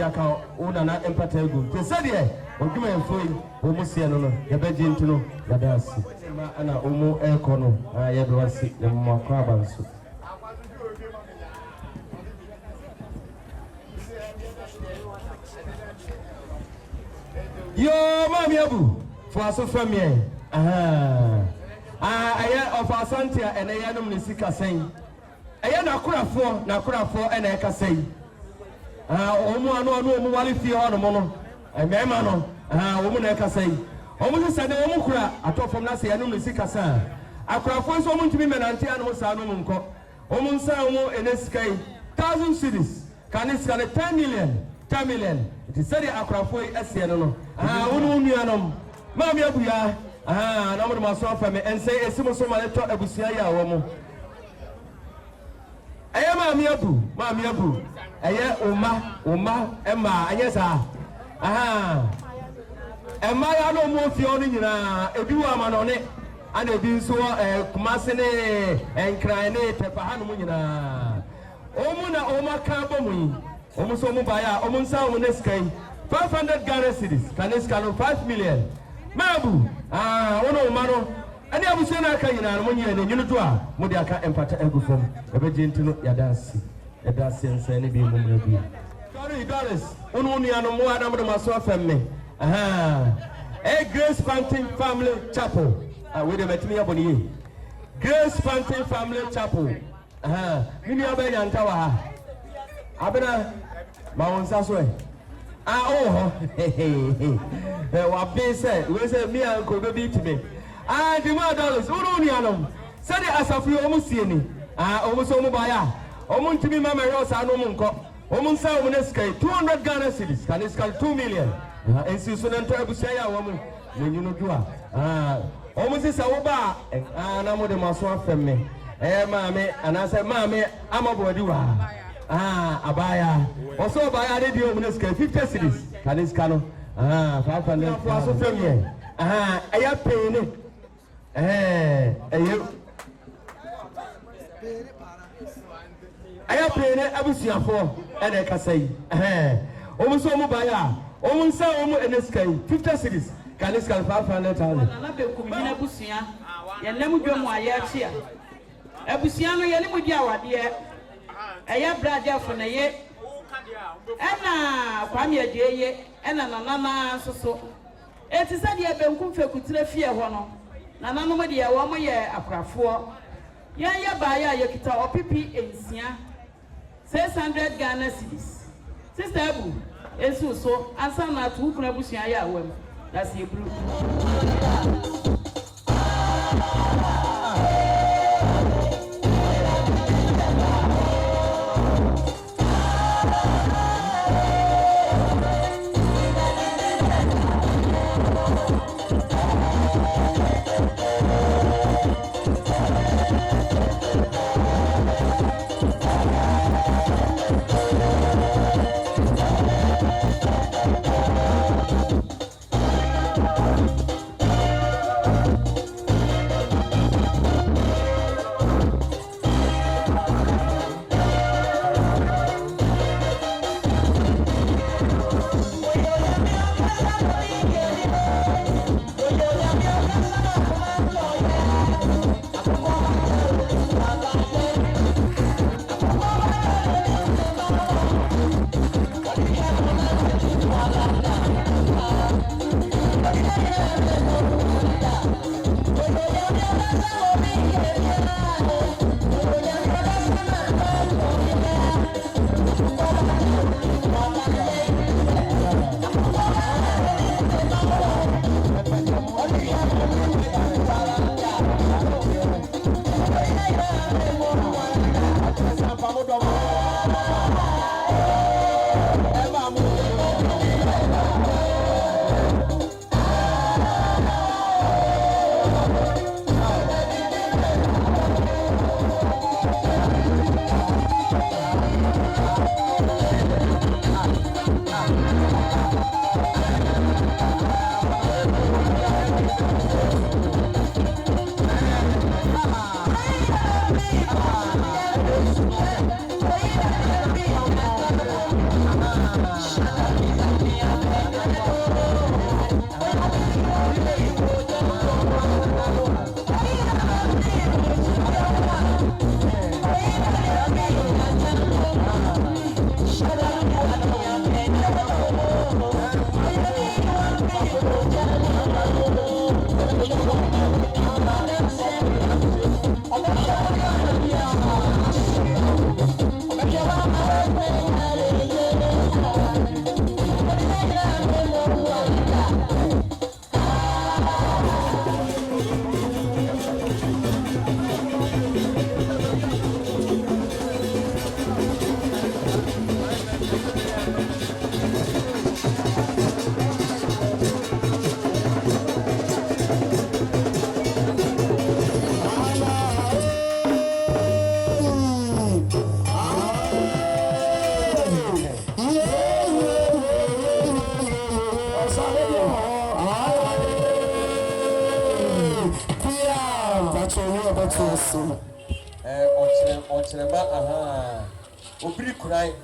Aka una na empata egu te sadie odwuma enfoi omusie no yabaji ntino yadasi ana omu ekono yebe wasi yamma kwa banso yo mami abu for aso famie aya of asantia ene yanom ne sika sen aya na akorafo ene eka sen omu anu wali fi hono mono mema no omu na eka sei omu se na omu kura atofom na se yanum ne sika sa akorafo so omu ntimi menante anu sa anu nko omu nsa omu eneskai 1000 cedis kaniska 10 million it is said akorafo ese no unu nuanom mami abuya na mo maso afa me ense esimo so ma leto abusia ya wo mu eye mami abu eye uma ema anyesa ema ya no mo fi onu nyina ebi wa ma no ne ana ebi nso kumase ne enkran ne tepa hanu mu nyina omu na oma ka bomu omu so mu ba ya omu nsa omu ne skai 500 Ghana cedis kaniska no 5 million mabu wono ma no ani abusia na aka nyina no nyina ne nyinu to a mo de aka empata egufom ebeje ntino yadasi edasi ense ne bi mu mra bi dollars wono nua no mo adam de maso afemme Grace Fountain Family Chapel we de metimi aboni ye Grace Fountain Family Chapel nini abenya ntawa ha abena ma wonsa so wa be say we say me and ko be beat me the more dollars unu ni anom say the asafu omu sie ni omu so mu ba ya omu ntimi mama yo sa no mu nko omu nsa omu ne sky 200 Ghana cedis can is 2 million ensi so nto abusia ya omu ne nyunu dua omu se sa wo ba na mo de maso afemme maame anase maame amabodi wa abaya also abaya de omu ne sky 50 cedis can is kano 500 for so family aya pay ne aya pay ne abusiafo ene kasai omu so mu baya omu nsa omu eneskai 50 cedis kaniskal 500,000 na be kumina busia ye nem dwom aya chia abusia no ye ne mudi awade aya brother fo na ye ena kwame adie ena nanana soso eti sɛ deɛ benkum fe kutire fie hɔ no na nanom deɛ wɔ mo yɛ akrafoɔ yɛn yɛ baayɛ a yɛkita opipi ensia 600 Ghana cedis sister abu esu so ansa na to kuna busua yɛ awam that's a blue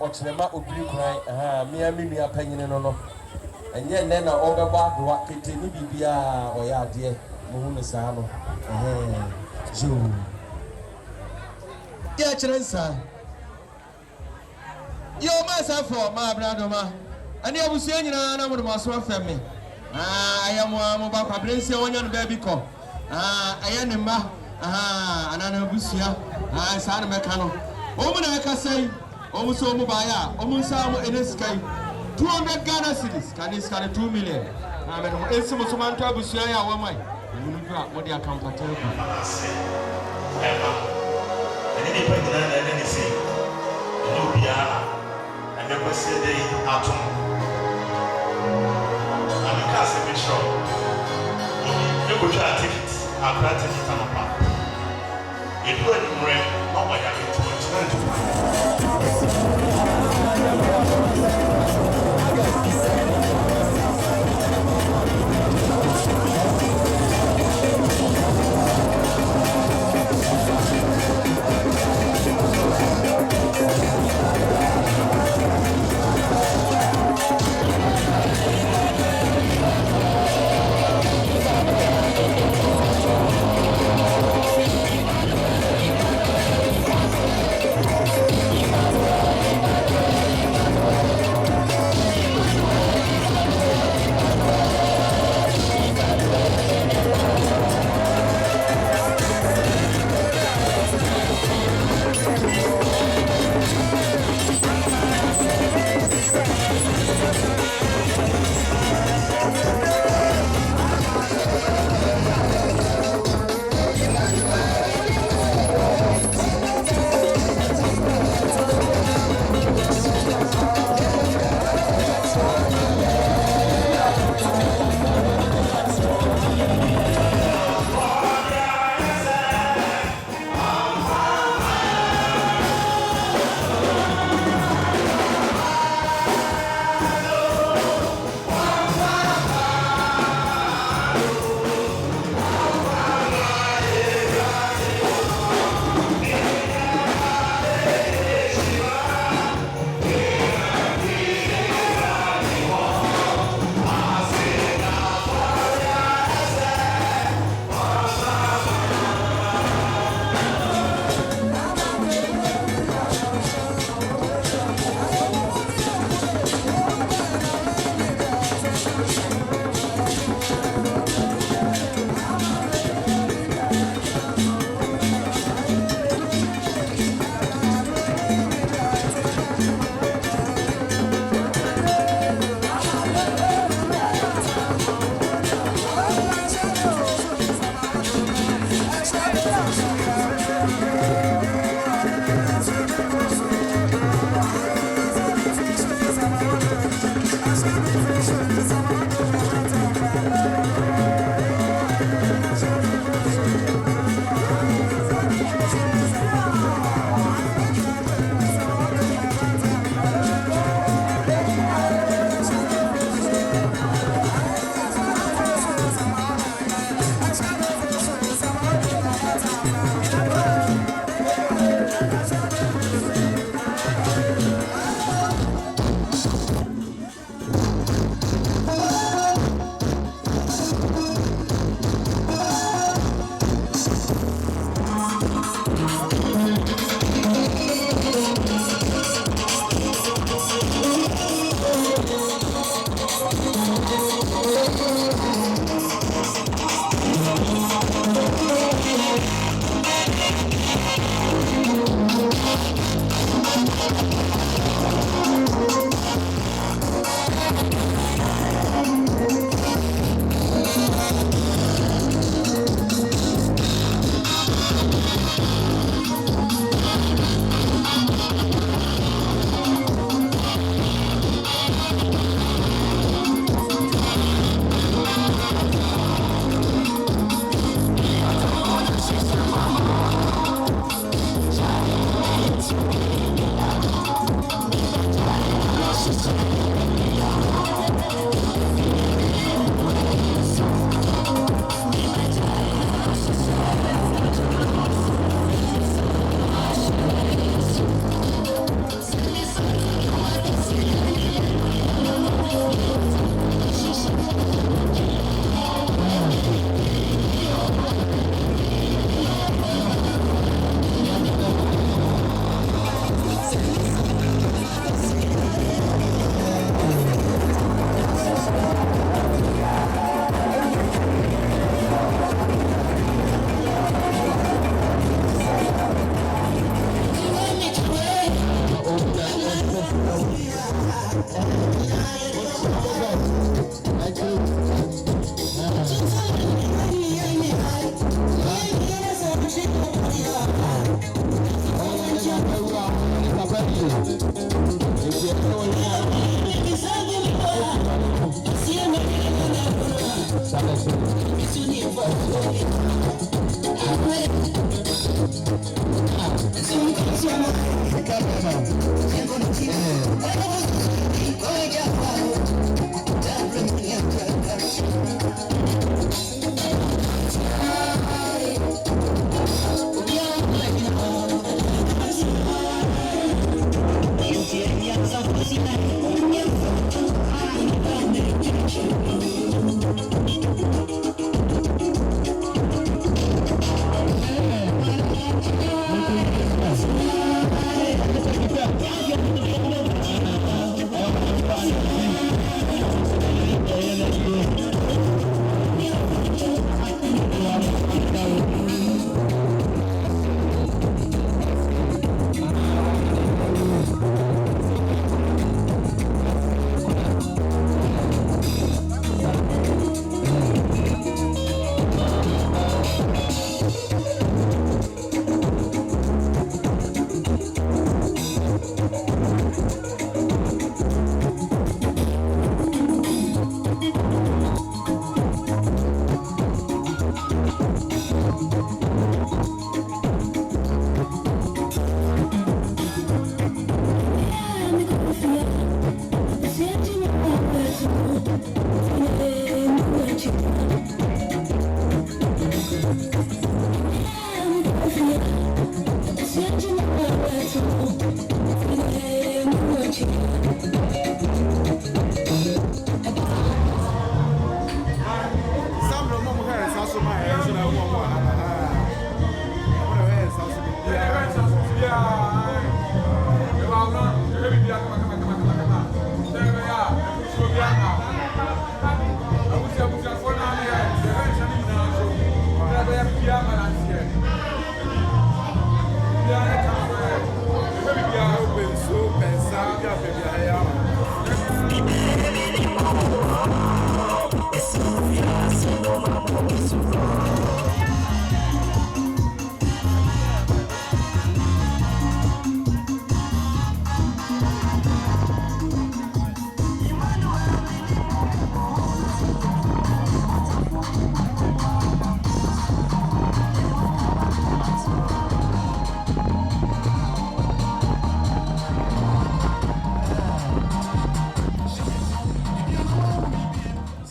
Ochrema obiri kuran miami nua panyine no enye nne na obeba doa kete ni bibia oya ade mo hu ne saa no jo ya chirensa yo ma sa for ma brado ma ani abusu nyina na mo de maso afeme ayamu mo ba kwabrensia wonya no ba bi ko aya ne ma anana abusia saa na meka no o mo na ka sai almost all Mubaya, almost some in the sky. 200 Ghana cities, can this kind of 2 million? I mean, it's some Samantha Busia, one might. What they are comfortable. And any president and anything, no piano, and never say they atom. I'm a castle bishop. You could try tickets, I'll try to get on a park. It wouldn't rain, nobody can get to Thank you.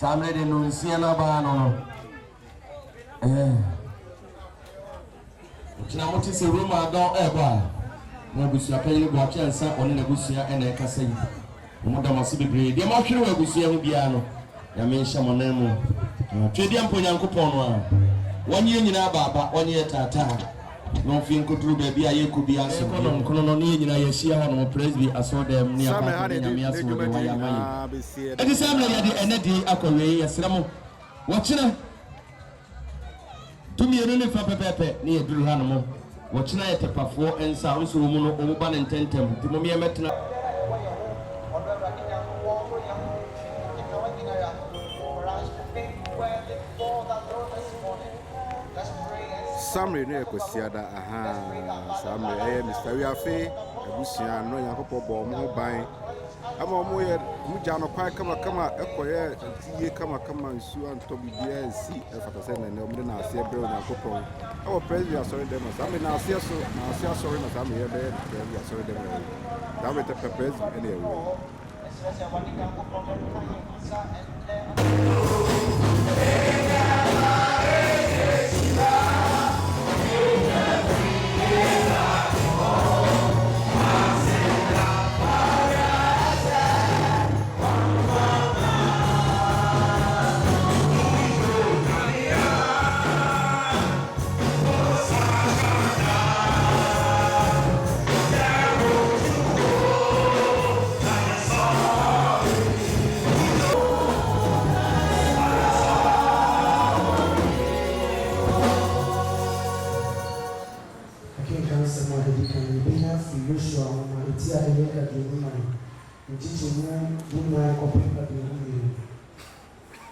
Samle de nunsiana ba no kina moti se roma don eba na busia pele bo achensa oni na busia ene kasa yi mo da maso bebre de ma hwere wa busia ho bia no ya me hye mo na mu twedi ampo nyankopon no a wonye nyina baba wonye tata no fi nkoturu be bia ye ko bia so kono no ni nyina ye hia ho no presby aso dem ni aba ko nyame aso de wa ya mayi edi samle ya de ene di akọwe ya sramo wokyena tumienu ne fa pepepe ne eduru ha no mo wokyena ye tepafo ensa wo so mu no o ba ne ntentem ti mo me metena Samre no ekosiada Samre Mr. Wiafe abusia no Yakopo bo mo ban ama mo ye muja no kwa kama ekoye tie kama nsu anto bibia nsi efata se na omde na ase bre Yakopo awo president asori dem Samre na ase asori na Samre ye be asori dem Samre te president ene ewo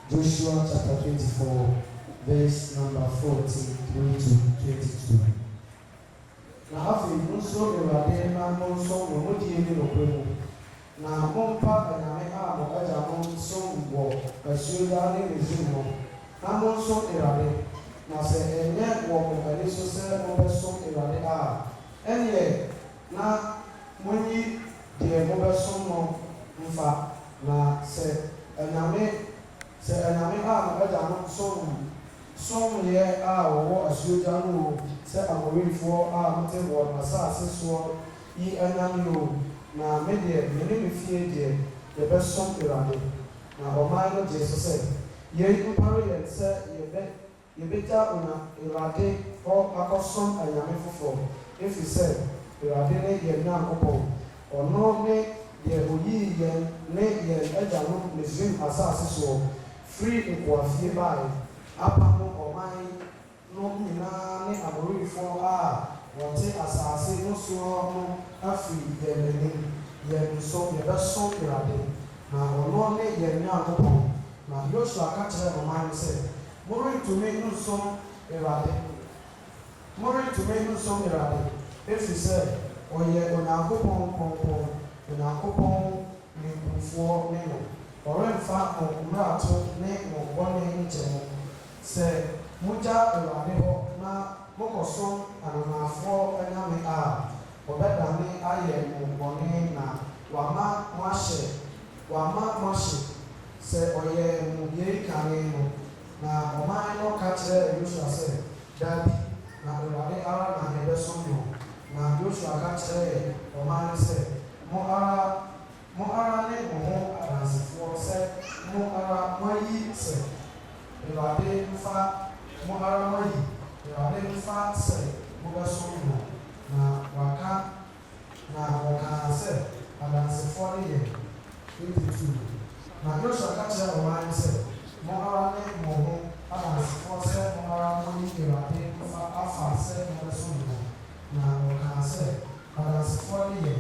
Joshua chapter 24, verse number 14 through to 22. Now, after you saw the Radema, no song, no dear no problem. Now, one part and I have a song walk, a sugar in the Zoom, na mo nso Awurade na sɛ ɛnyɛ wɔ mo ani so sɛ mobɛsom Awurade a ɛneɛ na monyi deɛ mobɛsom no mfa na sɛ anyame a mo agya no somyɛ a wɔwɔ asuogya no o sɛ amorifoɔ a mote wɔ asase soɔ yi anyame o na me deɛ mene me fie deɛ yɛbɛsom Awurade na ɔman no gye so sɛ yɛn mpare yɛn sɛ yɛbɛgya Awurade hɔ akɔsom anyame foforɔ ɛfiri sɛ Awurade ne yɛn Nyankopɔn ɔno ne deɛ oyii yɛn ne yɛn agyanom Misraim asase soɔ firi nkoafie baeɛ apamo ɔman no nyinaa ne Amorifoɔ a wɔte asase no soɔ no afiri yɛn anim yɛn nso yɛbɛsom Awurade na ɔno ne yɛn Nyankopɔn na Yosua ka kyerɛ ɔman no sɛ morentumi nsom Awurade ɛfiri sɛ ɔyɛ Onyankopɔn kronkron Onyankopɔn ne nkurɔfoɔ ne no ɔremfa mo mmarato ne mo bɔne nkyɛ mo sɛ mogya Awurade hɔ na mokɔsom ananafoɔ anyame a ɔbɛdane ayɛ mo bɔne na wama mo ahyɛ sɛ ɔyɛ mo yei kane no na ɔman no ka kyerɛ Yosua sɛ dabi na Awurade ara na yɛbɛsom no na Yosua ka kyerɛ ɔman no sɛ mo ara ne mo ho adansefoɔ sɛ mo ara moayi sɛ Awurade mfa sɛ mobɛsom no na wɔkaa sɛ adansefoɔ no yɛ 22 na Yosua ka kyerɛ ɔman no sɛ mo ara ne mo ho adansefoɔ sɛ mo ara moayi Awurade mfa afa sɛ mobɛsom no na wɔkaa sɛ adansefoɔ no yɛ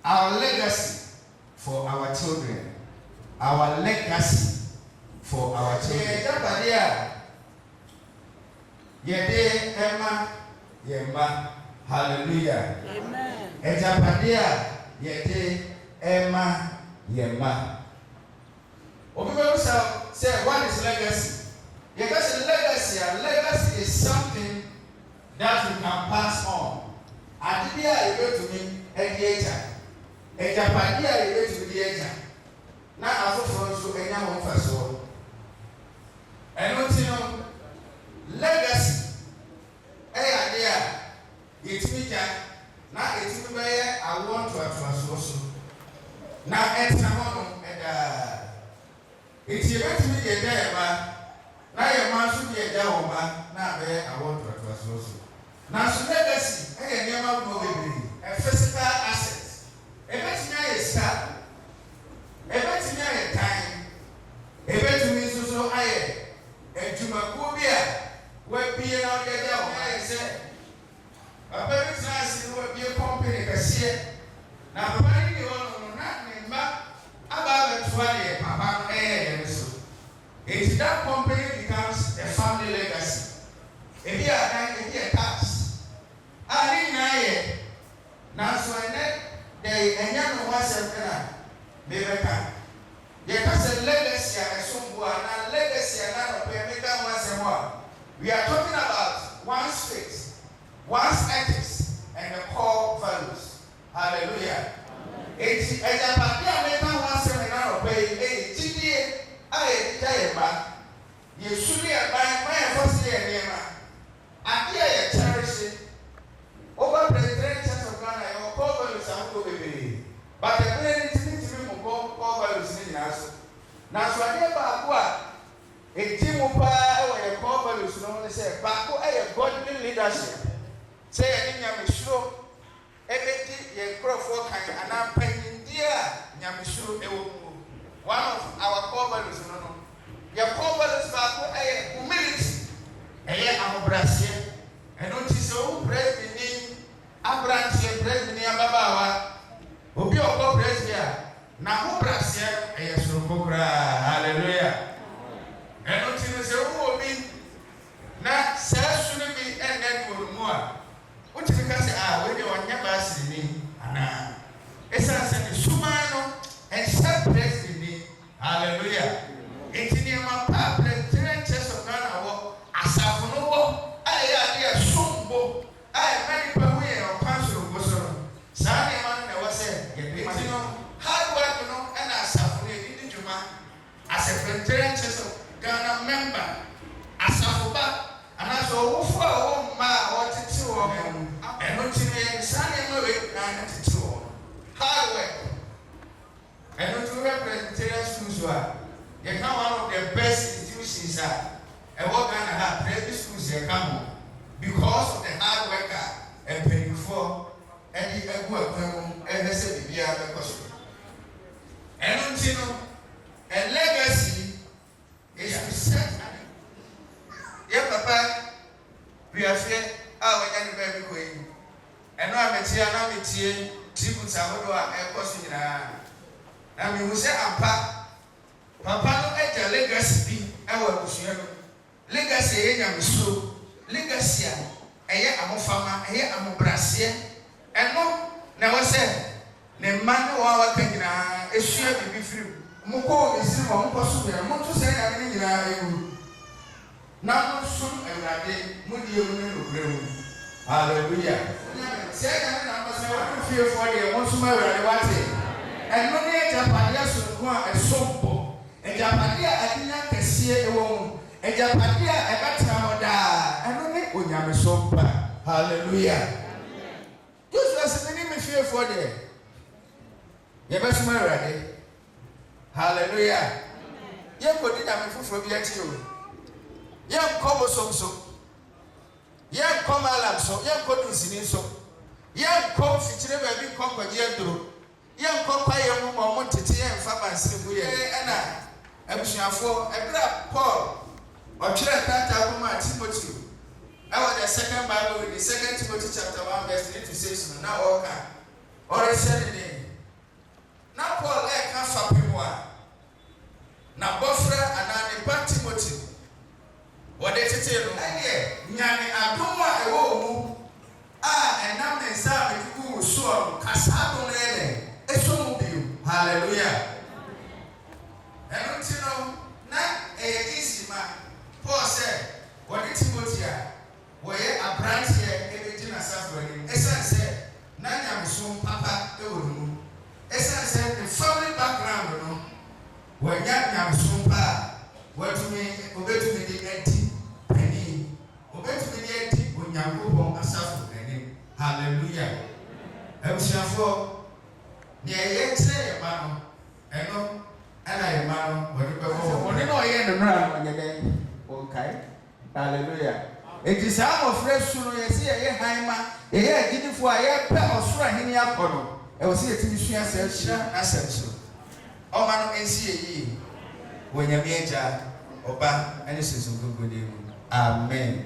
our legacy for our children. Our legacy for our children. Yede Emma Yemma. Hallelujah. Amen. Ejapadia Yede Emma Yemma. People say, what is legacy? Because legacy is something that you can pass on. Adidia you go to me, Ejapadia you go to the eja. Now I for so enya ho faso. Eno legacy. Idea. Yetimi na etimi beye I want to atwaso so. Na etna hono eda. It Eti ebetumi de ɛda yɛ ba na yɛ ma nso de ɛda wɔn ba na abɛyɛ awɔ ntoatoa so. Nanso legacy ɛyɛ nneɛma ahodoɔ bebree. A physical asset. Ebetumi ayɛ sika. Ebetumi ayɛ dan. Ebetumi nso so ayɛ adwumakuo bi a wabie na ɔde ɛda wɔn ayɛ sɛ papa bi tena ase na wabie company kɛseɛ na papa no ne hɔ no na ne mma aba abɛtoa deɛ papa no ɛyɛ yɛn so. Eti that company becomes a family legacy. Ebi a dan, ebi a tax. A ne nyinaa yɛ nanso ɛnɛ de ɛnya no ho asɛm na mebɛka. Yɛka sɛ legacy a ɛsom bo a na legacy a na nɔpɛ meka ho asɛm a we are talking about one's faith, one's ethics, and the core values. Hallelujah. Eti ɛgyapade a meka ho asɛm na nɔpɛ yi gyidie a yɛdeda yɛn ba yɛsu ne yɛn ban ma yɛfɔ se yɛn nneɛma ade a yɛkyɛrehye over President Church of Ghana yɛwɔ core values ahodoɔ bebree but ɛbɛrɛ ne titiri mu core values ne nyinaa so nanso adeɛ baako a edi mu paa ɛwɔ yɛ core values no ne sɛ baako ɛyɛ godly leadership sɛ yɛne nyamesuro ɛbɛdi yɛn nkurɔfoɔ kan anaa mpanyindeɛ a nyamesuro ɛwɔ mu. One of our core values, your core values back humility, ahobrɛaseɛ. Ɛno nti sɛ wo president aberanteɛ president ababawa obi a ɔkɔ president a na ahobrɛaseɛ ɛyɛ soronko koraa. Hallelujah. Ɛno nti no sɛ wo obi na saa su no bi ɛnnɛ no wɔ mu a wotumi ka sɛ wei deɛ ɔnyɛ baasireni anaa ɛsiane sɛ ne suman no ɛnhyɛ president. Hallelujah. Eti nneɛma pa President Church of Ghana wɔ asafo no wɔ a ɛyɛ adeɛ sombo a ɛma nipa ho yɛ ɔkwan soronko so no saa nneɛma no na ɛwɔ sɛ yɛbɛti no hard work no ɛna asafo no yɛdi di dwuma as a President Church of Ghana member asafo ba anaasɛ ɔwofo a ɔwɔ mma a wɔtete wɔ mu ɛno nti no yɛde saa nneɛma wei nyinaa no tete wɔ hard work. And to represent schools were you come one of the best institutions and what kind of have private schools they come because of the hard worker and paying for and the work and they say we are the cost. And until a legacy is to set. Yeah, Papa, we are fair. Our young baby queen. And now I'm here, tributes are what are costing. I mean, we say, Papa no enter legacy be our Bushiano. Legacy, legacy, Amofama, Amobrasia, and no, never said, the man who our Kenya is sure to be free. Moko is one possible, and want to say, I mean, now soon and I did, Mudio. Hallelujah. Say, I'm fear for you, once more, and no near Japadia Sukua and Sopo, and Japadia Adina Tessia Ewon, and Japadia Abatamoda, and no need Unyamisompa. Hallelujah. Just as the name is fear for them. You must marry. Hallelujah. You put it down for you. You come so. You come alam so. You come in so. You come fitting baby come by the yɛn kɔkɔ yɛn mu ma ɔmo tete yɛn fa bansiri bu yɛn ɛna abusuafoɔ ɛbɛrɛ Paul ɔtwerɛ krataa kɔma Timothy ɛwɔ the second Bible with the second Timothy chapter 1 verse 3 to 6 no na ɔka ɔrehyɛ ne ne na Paul ɛka fa pɛmu a na bɔfra anaa ne ba Timothy wɔde tete no ɛdeɛ nyane adom a ɛwɔ mu a ɛnam ne nsa a mekuku wɔ soɔ kasa adom no yɛ dɛ hallelujah. And until now, not easy man. Paul said, what did Timothy where a branch here, everything as suffering. Essence said, Nanya soon, Papa, Essence said, the family background, where Nanya soon, what to me, obey to me the empty penny, obey to me the empty when Yago as suffering. Hallelujah. I'm sure. Near yet say, Mano, and no, ana yɛ ma no wɔde bɛkɔ wɔne na ɔyɛ no nora no ɔnyɛ dɛn ɔnkae hallelujah eti saa mmɔfra su no yɛsi yɛyɛ han ma yɛyɛ agyinifoɔ a yɛpɛ ɔsoro ahenni akɔ no ɛwɔ sɛ yɛtumi sua sɛ ahyira n'asɛm so ɔma no ɛnsi yɛ yie wɔ nyame agya ɔba ɛne sunsun gbogbo ne mu amen.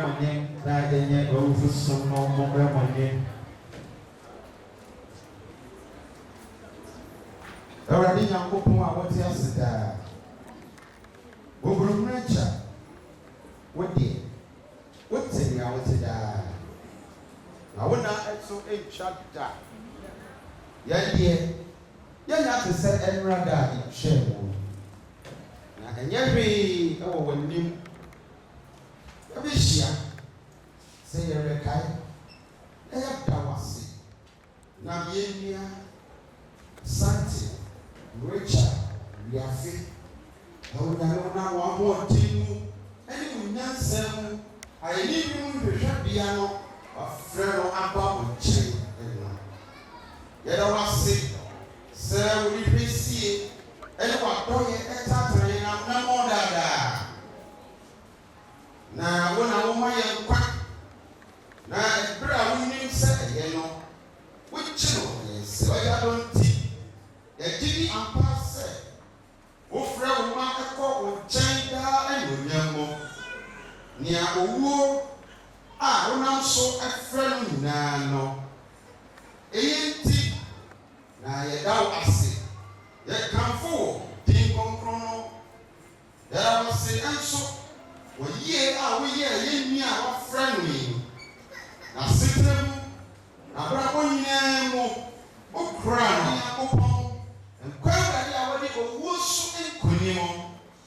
money, that then you go for some more money. Already, young people, what else is that? Over nature. What did? What's in the hour to die? I would not so a shot that. Yeah, dear. You have to say, and rather in shame. And every when you every year say you're a kind. I have Tawasi. Now, Yemia, Santi, Richard, Yafi. I would not know one more team. Any Nansen, I need you to shut piano, a friend of Abba with chain. Yet I was sick. Sir, will you see it? And what do you expect? I'm no more than that. Now, when I want my quack, now, a brown name said, you know, which so I don't think the TV and pass said, oh, friend, woman, a cock with chain and with Yambo. Near a war, when I'm so a friend, no. Ain't now, you don't ask it. You come forward. Chrono. There was say answer. Well, we ye our friend. Now, sit them. Now, Braboniamo, O crown, and quite already a wuss and Kunimo.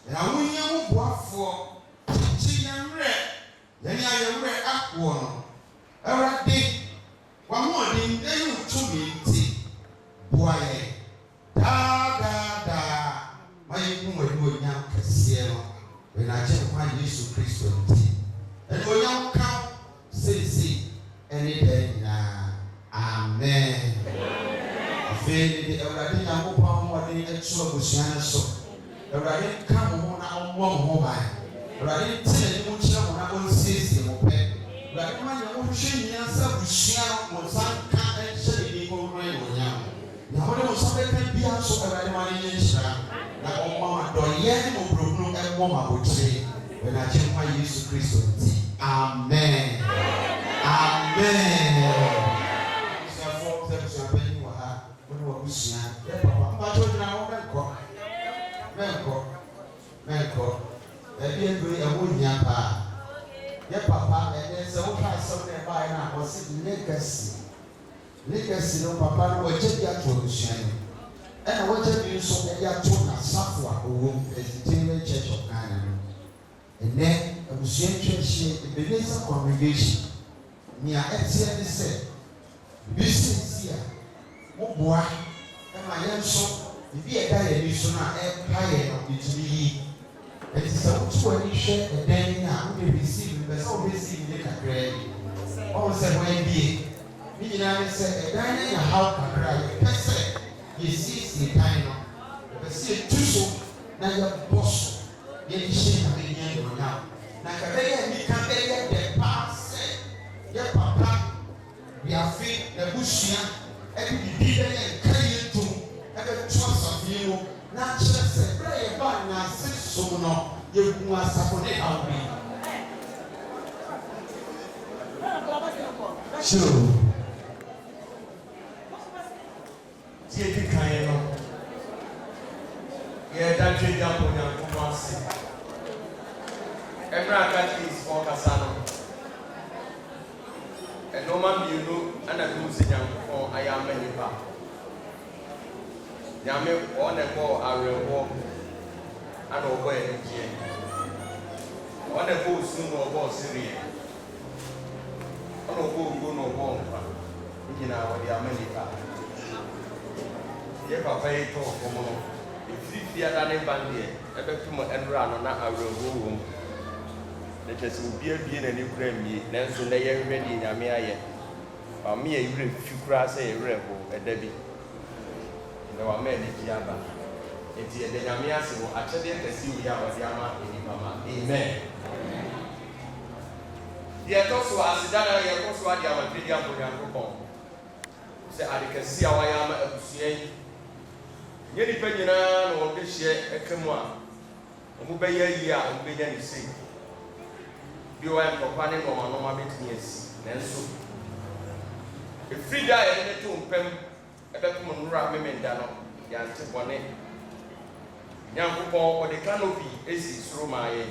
And I win you what for chicken red. Then I am red up one. All right, Dick. One morning, then you told me tea. Boy, my woman young Cassiano, when I check my Jesus Christ, and when young count, say, any day now. Amen. I feel the already young upon what they had so was so. Already come on one mobile. Already tell you what I will say, but my own shame, yourself, Luciano, was unkind and shady over young. Now, when I was something be also already money in now, Mama, do you know Bruno and Mama would say when I check my Jesus Christ? Amen. Amen. So, for them, so when you are when you are Lucian, Papa, children are Menko. They didn't do a wood yapa. Your papa, and there's a whole something by now was legacy. Legacy, no papa, will check your tradition. And I want to use so that you are told that Safwa, who is the General Church of Ghana. And then I was church, the Benessa congregation. Near Etienne said, Business here, Moboa, and my young son, if you are dying, you should not have higher of it to be. And it's a much share and then now we receive, but so receiving the credit. All said, when be, me and I said, a dining how can cry, you see, the kind of the sea too so. Now your boss, you shake the young now. Now, you can't get the pass. Your papa, we are free, the bushia, and we did and carry to every trust of you. Now, just a prayer about now, six so no, you must have it out me. Sure. Tieti kaino. Yeah, that you jump on your kumasi. Every country is for Kasano. And no man you know, and I do see young for I am many pa. Yame on a more I will walk and obey the king. On a boat soon or more Syria. On a boat go no more. You know, they are many pa. Ye papa yi to komo no efiri ada ne bande e betum enra no na awrewo ne chese obi abie na ne kura mie nanso na ye hwe di nyame aye ba me ye wure fikura se ye wure ho eda bi na wa me ne ji aba enti e de nyame ase wo achede kesi wi ya odi ama eni mama amen ye to so asidana ye to so adi ama pedi ambo nyankopon se adekasi a wa ya ama abusuan yeni penyina na wo de hye ekemu a omu be ya yi a omu be nya ni sei bi wa nkɔkwa ne nɔɔma bɛtumi asi nanso ɛfiri da a yɛde ne to mpam ɛbɛkom nnora memenda no yɛante bɔne Nyankopɔn ɔde canopy esi soro maa yɛn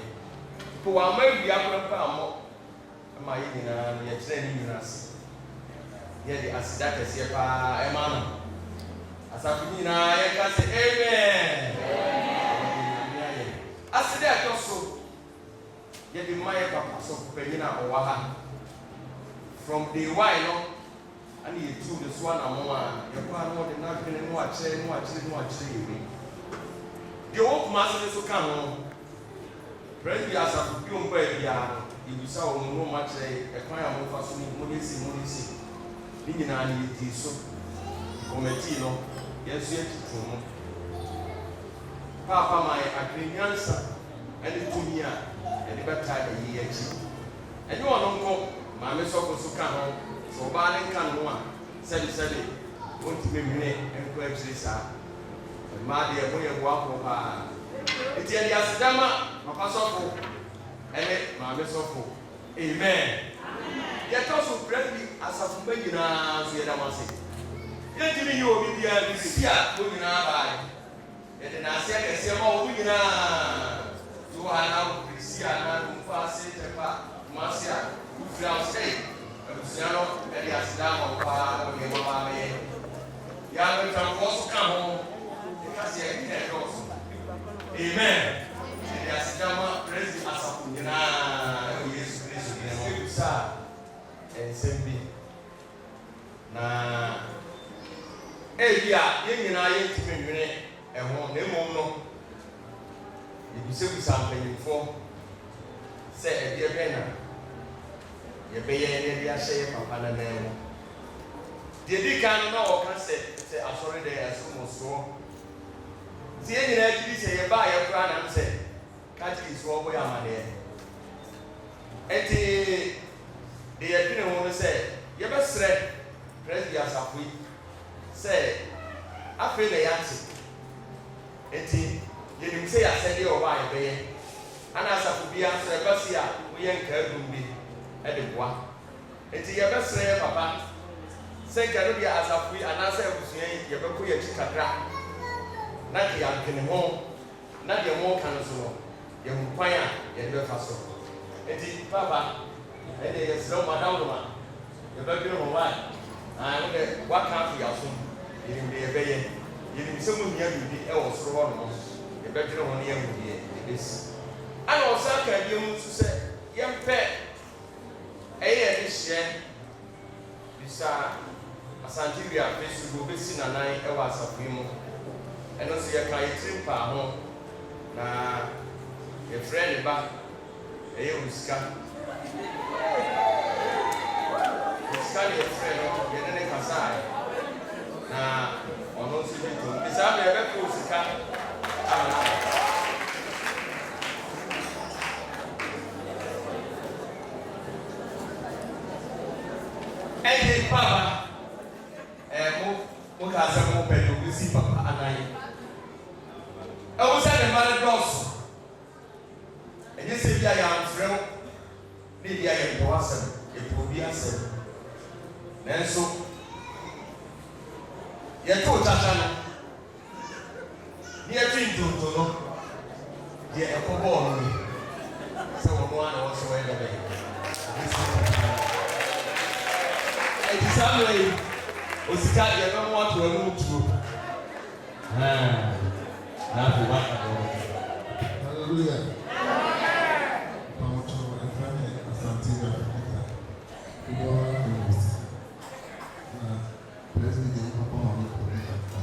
po ama awia kora mpa ammɔ ama yɛ nyinaa no yɛkyerɛ ne nyinaa ase yɛde aseda kɛseɛ paa ɛma no asafo nyinaa yɛka sɛ amen aseda ɛtɔ so yɛde ma yɛ papa sɔfo panyin a ɔwɔ ha from day one no ana yɛtu ne so anamo a yɛkɔ a no wɔde n'adwene no akyerɛ yɛwe deɛ wɔ kuma ase ne so ka ho Praise be asafo bi ompa bia ibisa wo no ma kyerɛ ɛkwan a mofa so mo nesi ne nyinaa ne yɛdi so committee no yɛso yɛtutu mo papa ma adwenyansa ɛne tumi a yɛde bɛta ɛyi akyi ɛnyɛ ɔno nko maame sɔfo so ka ho sɛ ɔbaa ne nka no a sɛbe wɔntumi mmene ɛnkɔ akyiri saa mmaa deɛ moyɛ boafo paa enti yɛde asedama papa sɔfo ɛne maame sɔfo amen yɛtɔ so brɛ bi asafo ba nyinaa so yɛda mo ase yɛntumi yɛ obi biara bi si a mo nyinaa baae yɛde n'ase akɛseɛ ma wo nyinaa so ha na wofiri a na womfa ase tɛpa mo ase a wofiri a wo sɛ abusua no ɛde aseda ma wo paa na wɔde ɛma baa bɛyɛ yɛabɛtwamfoɔ so ka ho ɛka sɛ ɛkɛ ɛdɔɔso amen yɛde aseda ma presi asafo nyinaa ɛwɔ Yesu Kristo din mu ɛbusa nsɛm bi na ebi a yɛn nyinaa yɛntumi nwene ɛho na mmom no yɛbusabusa mpanyinfoɔ sɛ ɛdeɛ bɛn na yɛbɛyɛ yɛde ahyɛ yɛ papa na nan mu deɛ di kan no na wɔka sɛ asɔre dɛ ɛsomosoɔ nti yɛn nyinaa gyiri sɛ yɛbaa yɛkora nam sɛ katikisifoɔ bɔyɛ amadeɛ ɛnti deɛ yɛdwene ho no sɛ yɛbɛsrɛ presby asafo yi sɛ afei na yɛate enti yɛnim sɛ yɛasɛdeɛ wɔ hɔ a yɛbɛyɛ ana asafo biara nso ɛbɛsi a woyɛ nkaadum bi ɛde boa enti yɛbɛsrɛ yɛ papa sɛ nka no deɛ asafo yi anaasɛ abusua yi yɛbɛkɔ yɛakyi kakra na de yɛadwene ho na deɛ mo ka no so no yɛhu kwan a yɛde bɛfa so enti papa ɛne yɛsrɛ mo adawdoma yɛbɛdwene ho wa a wode waka afo yɛasom yɛnim deɛ yɛbɛyɛ yɛnim sɛ mo hia biribi ɛwɔ soro hɔ nom yɛbɛdwene ho ne yɛhu deɛ yɛbɛsi ana ɔsa ka deɛ mu nso sɛ yɛmpɛ ɛyɛ yɛde hyɛ bisa asante wia fesu bo bɛsi nanan ɛwɔ asafo yi mu ɛno nso yɛka yɛtiri mpaa ho na yɛfrɛ ne ba ɛyɛ osika ne yɛfrɛ no yɛde ne kasaa na ɔno nso bi tom bisa na yɛbɛka osika ɛyɛ papa mo ka sɛ mo pɛ no bɛsi papa anan ɛwo sɛ ne mma no dɔɔso ɛnyɛ sɛ bi a yɛamfrɛ wo ne bi a yɛmpɔ asɛm yɛpɔ bi asɛm nanso yɛtoo kyakya no ne yɛtwe ntonto no deɛ ɛkɔ bɔɔ no ni sɛ wɔno a na wɔ sɛ wɔyɛ dɛbɛ ɛti saa mmerɛ yi osika yɛbɛmo ato amu tuo na afei waka dɔ hallelujah pamoto ɛfrɛ ne asante na wobɔ university na president de papa ma me kɔ ne kaka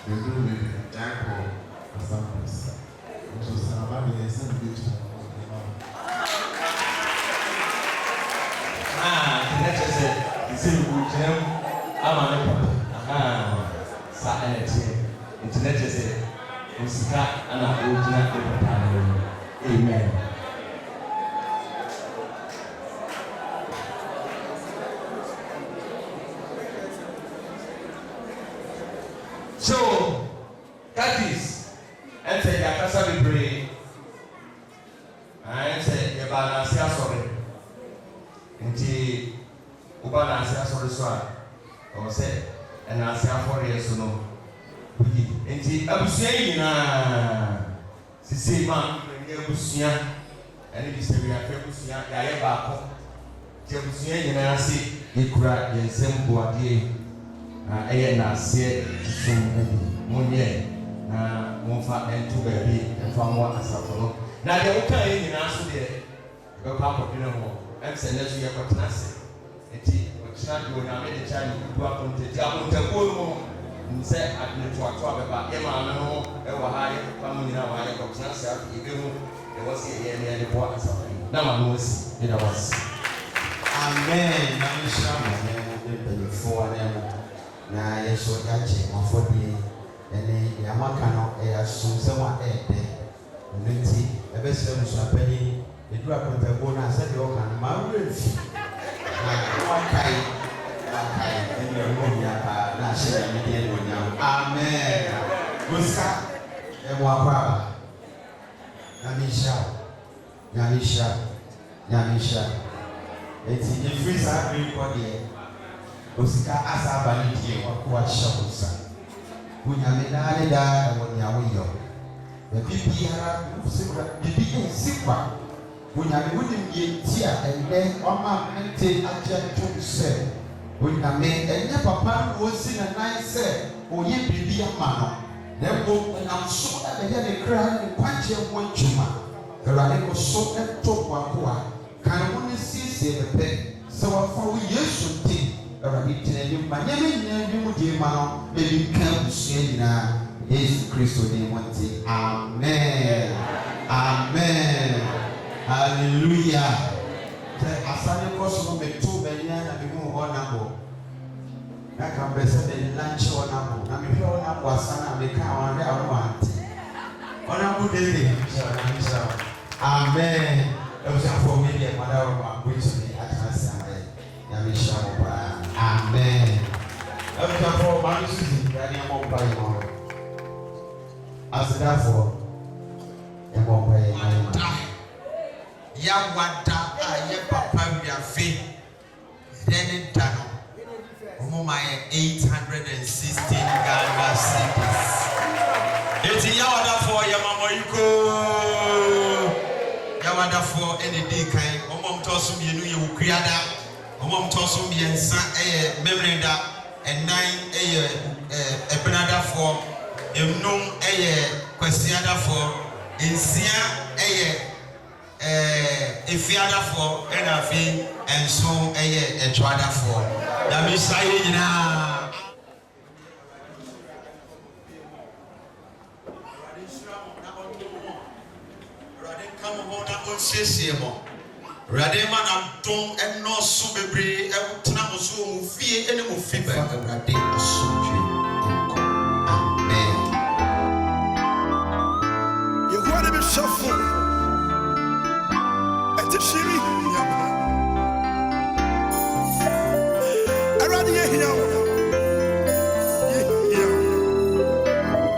bɛduru ne gyan kɔ asampes nso sɛ aba de yɛsɛ ne bɛgyina ɛnɛ kyɛ sɛ ɛsɛ nkugyina mu ama ne papa saa ɛnɛ teɛ nti nɛ kyɛ sɛ osika ana ɔgyina ne papa no amen so katis ɛnsɛ yɛakasa bebree ɛnsɛ yɛbaa n'ase asɔre nti uba na ase asɔre so a ɔsɛ ɛna ase afɔre so no buyi nti abusua yi nyinaa sisi ma nye abusua ɛne bi sɛ wi afɛ abusua yɛayɛ baako nti abusua nyinaa se yɛkura yɛn nsɛm boadeɛ na ɛyɛ naaseɛ som ɛbi monyɛ na momfa ɛnto baabi ɛmfa mo asafo no na deɛ woka yɛ nyinaa so deɛ yɛbɛkɔ akɔdwene ho ɛm sɛ ɛnɛ so yɛkɔtena ase nti ɔkyena deɛ onyame de kyɛ ne kudu akonta nti akontakuo no mu sɛ adenetoatoa bɛba yɛ maame no ɛwɔ ha yɛkɔkwa mu nyinaa wɔ ha yɛkɔtena ase afei yɛbɛhu ɛwɔ sɛ yɛyɛ ne yɛde boa asafo no na ma no asi yɛda wɔ ase amen na mehyira mo ne mpanyinfoɔ ne mo na yɛso yɛagye mafɔdeɛ ɛne deɛ amaka no ɛyɛ asomsɛm a ɛɛdɛ ɛno nti ɛbɛsrɛ musuapani ɛduru akontabuo no a sɛdeɛ ɔka no maa werɛ mfi na wakae ɛne ɛwɔmia paa na ahyɛ nyamedeɛ ne ɔnyam amen osika ɛmo akɔ aba na mehyira nyame hyira eti efiri saa bere kɔ deɛ osika asa aba ne die wakɔ ahyɛ wo nsa wonyame daa ne daa ɛwɔ nea woyɛ baabi biara bibi nsi kwa wonyame wonim deɛ nti a ɛnnɛ ɔma mente agye tom sɛ wonyame ɛnyɛ papa no wɔsi ne nan sɛ ɔyɛ biribi ama no na mmom ɛnam so ɛbɛyɛ ne kra ne nkwagyeɛ ho adwuma awurade kɔ so ɛtɔ boakoa kan ho ne siesie bɛpɛ sɛ wafa wo yesu nti awurade gyina anim ma nyɛma nyinaa bi mu deɛ ma no bɛbi nka abusua nyinaa yesu kristo ne mu nti amen hallelujah sɛ asane kɔ so no meto bɛnyɛ na mehu hɔ nabɔ na ka mpɛ sɛ menlankyɛ hɔ nabɔ na mehwɛ hɔ nabɔ asane a meka awande a wɔno ante ɔnabɔ dede hyɛ amen ɛbusuafoɔ mi deɛ mada wɔ abotire atena ase amayɛ nyame hyira mo paa amen ɛbusuafoɔ maa no so di yɛade ɛmɔ mpa yi ma hɔ asedafoɔ ɛmɔ mpa yi ma yi ma yawada a yɛ papa wiafe dɛne da no ɔmo ma yɛ 816 Ghana cedis eti yawadafoɔ yɛ mamɔ yi koo yawadafoɔ ɛne di kan ɔmo mtɔ so mmienu yɛ wukuada ɔmo mtɔ so mmiɛnsa ɛyɛ memreda ɛnan ɛyɛ ɛbenadafoɔ enum ɛyɛ kwasiadafoɔ nsia ɛyɛ efiadafoɔ ɛna afei nson ɛyɛ ɛtwadafoɔ na misa yɛ nyinaa siesie mo awurade ma na dom ɛnɔɔso bebree ɛtena mo so wɔ mo fie ɛne mo fi bɛ awurade asomdwe nkɔ amen yehowa ne bɛhwɛfo ɛte hyiri awurade yɛhia wo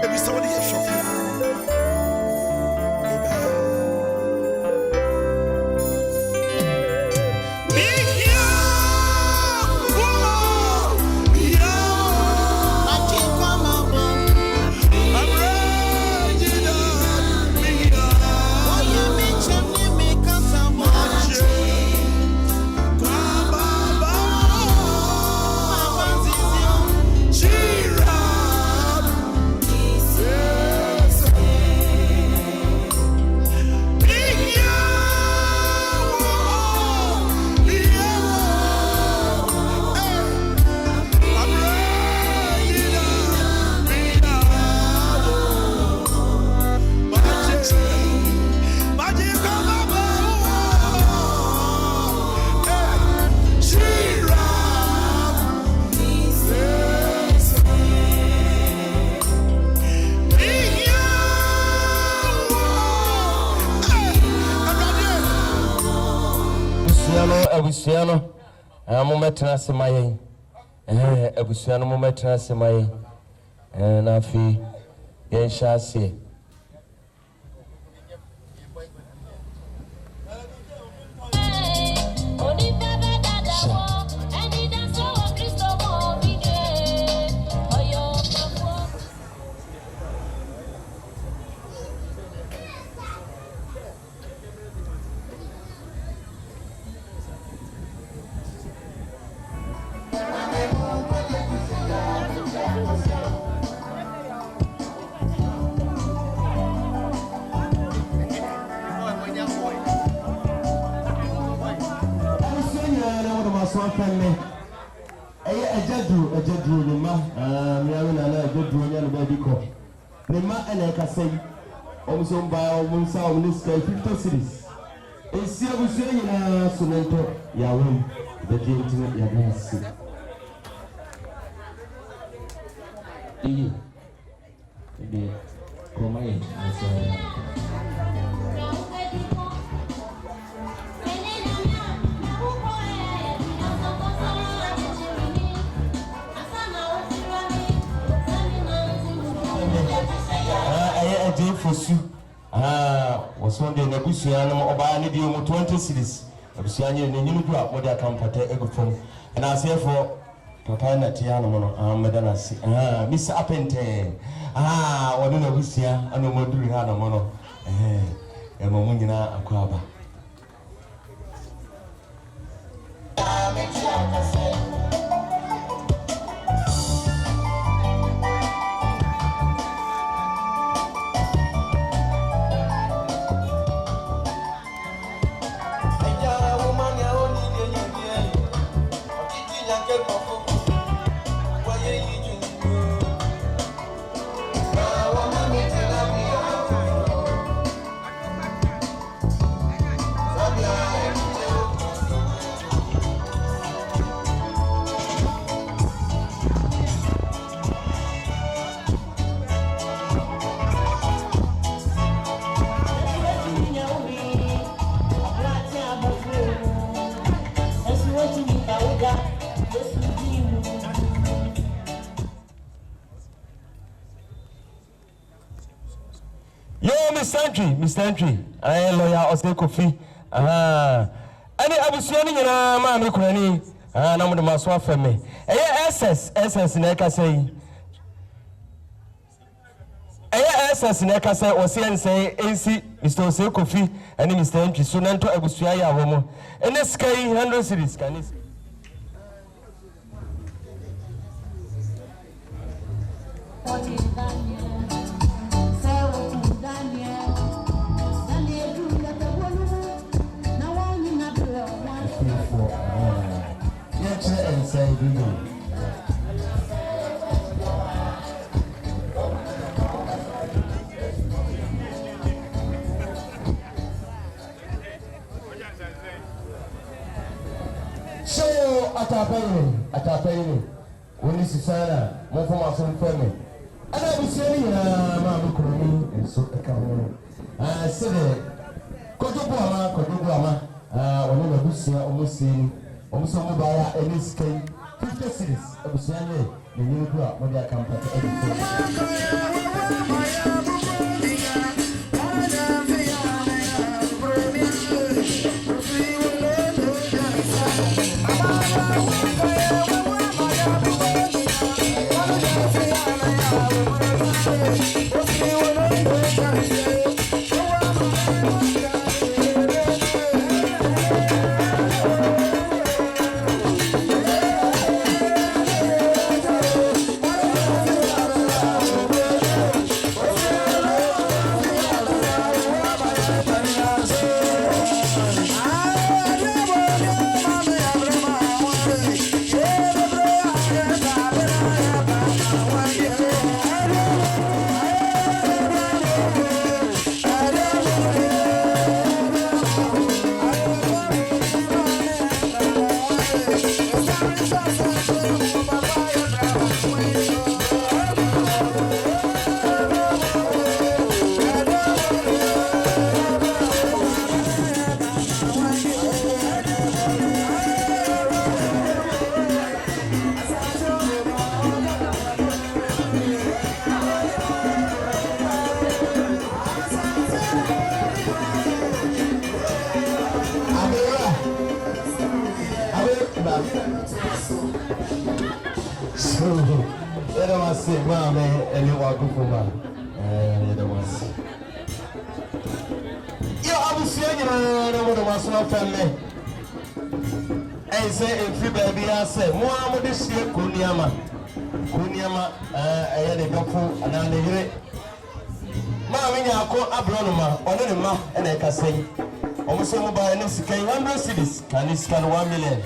ɛbisa wo ne yɛhwɛfo abusua no mommɛtena ase ma yɛn abusua no mommɛtena ase ma yɛn na afei yɛnhyɛ aseɛ Only so afɛnne ɛyɛ ɛgyaduro ne ma mmeawe na na ɛgyaduro nya no baabi kɔ ne ma ɛna ɛkasa yi ɔmo so mbaa ɔmo nsa ɔmo ne sika 50 series esi abusua nyinaa so ne ntɔ yawom bɛgye ntino yɛda ase iyi ebe kɔmaye nsa ɛyɛ fosu was one day Nabusia no oba ne dio 20 cities abusua nye ne nyinu du a mode aka mpata egu fam and I say for papa na tia no no medana si Miss Apente wonu Nabusia ano moduru ha no no emo mu nyina akwaba Mr. Entry, I am lawyer Oscar Kofi. Any abusua ni nyina ma me kurani na mo de maso afeme. SS na ka say. SS na ka say o say NC Mr. Oscar Kofi and Mr. Entry so nanto abusua ya wo mo. Any sky 100 series can you? So atapeni woni sisana mo foma so mfeme ana busiani na ma mkroni enso ekawo sede kojobo ama woni na busia omoseni omuso mo baya eniskai 50 series abusiani ne nyinu do a mo dia kampata Almost 1 million.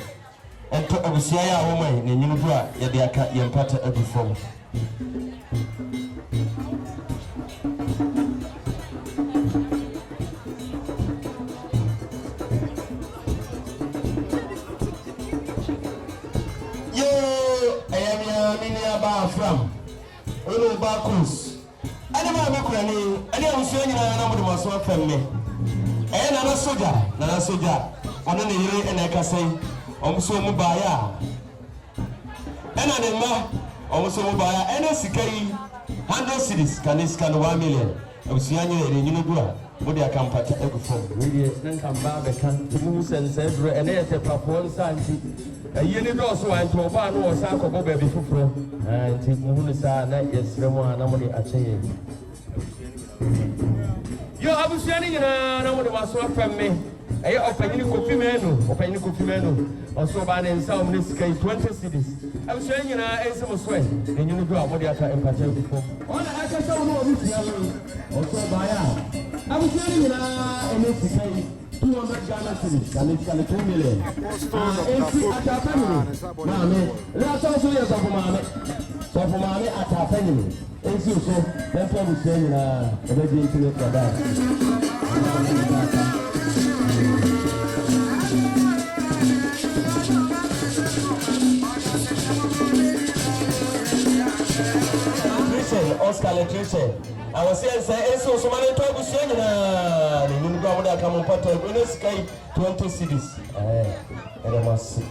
ɛntɔ abusua yɛ a wɔn na enyim do a yɛde aka yɛn mpata agu fam. From Olu Bakus. Any man make any abusua nyina na mo de maso afam me. Nana soja. Ono ne yire na ekasai. Omso mu baaya. Ena ne ma omso mu baaya. Ena sikai 100 cities kan 1 million. Abusua nyina ere nyina gu a mo de akampata egu fam. We dey nan kan ba be kan tumu sense edre ene yete papon santi. Yeni dɔɔso a nti ɔbaa no wɔ saa akɔbɔ baabi foforɔ nti muhunu saa na yɛsrɛ mu a na mode akyɛ yɛ yo abusua no nyinaa na mode maso afam me ɛyɛ ɔpanyini kofi mɛno ɔso ɔbaa ne nsa ɔm ne sika 20 cities abusua nyinaa ɛnsi mo so ɛ ɛnyini do a mode aka mpakyɛ agu fam ɔna akasa wo no ɔbusua no ɔso ɔbaeɛ a abusua no nyinaa ɛne sika yi 200 Ghana cedis, can 2 million. Mame, let's also use of Mame. So for Mame at a penny. And so, that's what we're saying. Every day to look at that. Oscar Letrice. I was saying, so many times saying, you know, that come on, but when it's sky 20 cities. I must see.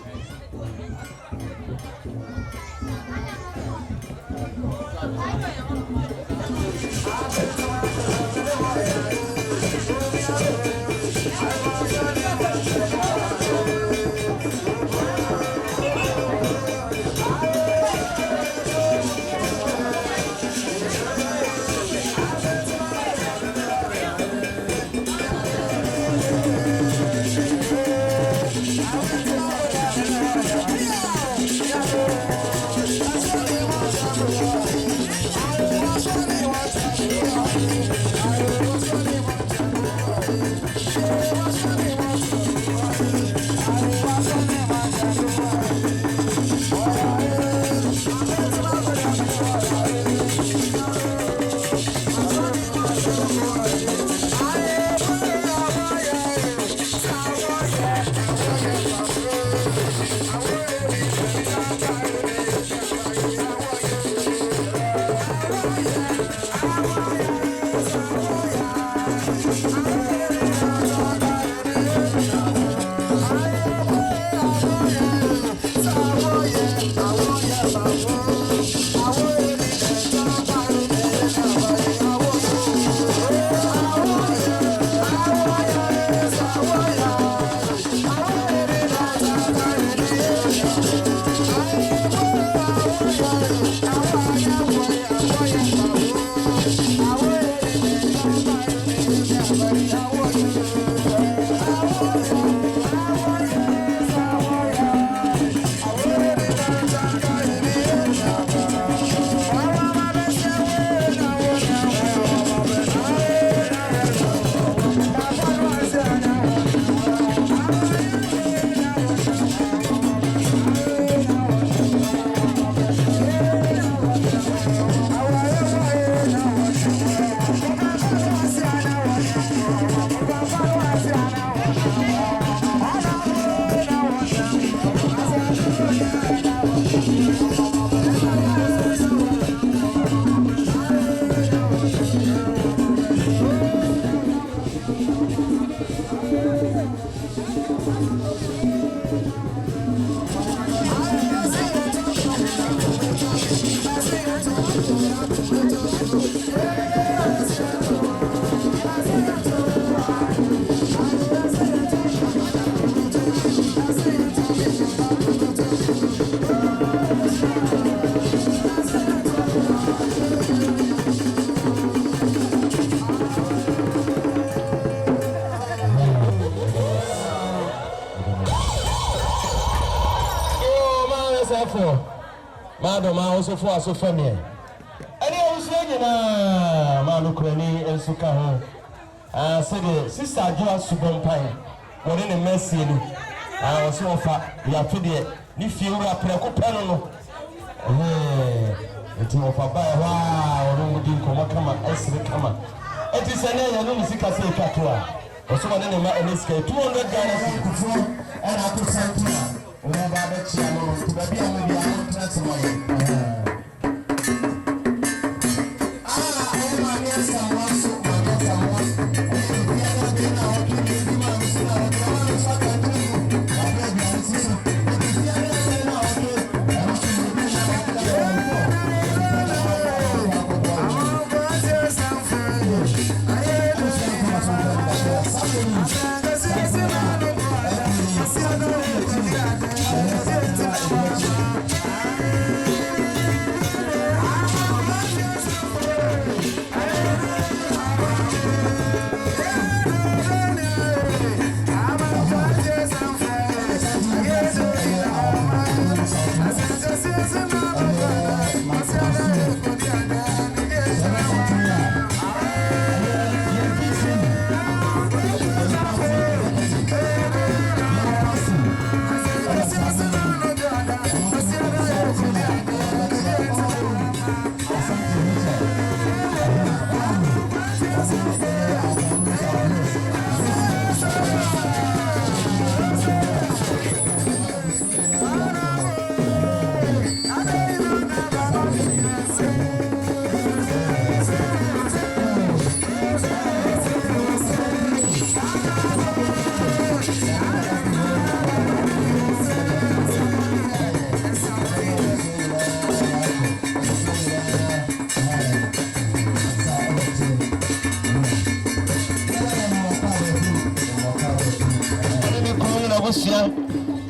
Madam, I also for so family. Any of us, Malukrani and Sukaho. Said, Sister Joa Subon Pine, what in a messy. I was so far, we are to the ni fie wura preko peno no enti mo fa ba wa oro mu di nkomo kama esre kama enti sene ya no musika se katwa oso ma ne ma eneska 200 Ghana kufu era to santia o ba ba chia no to ba bia mo bia no trans mo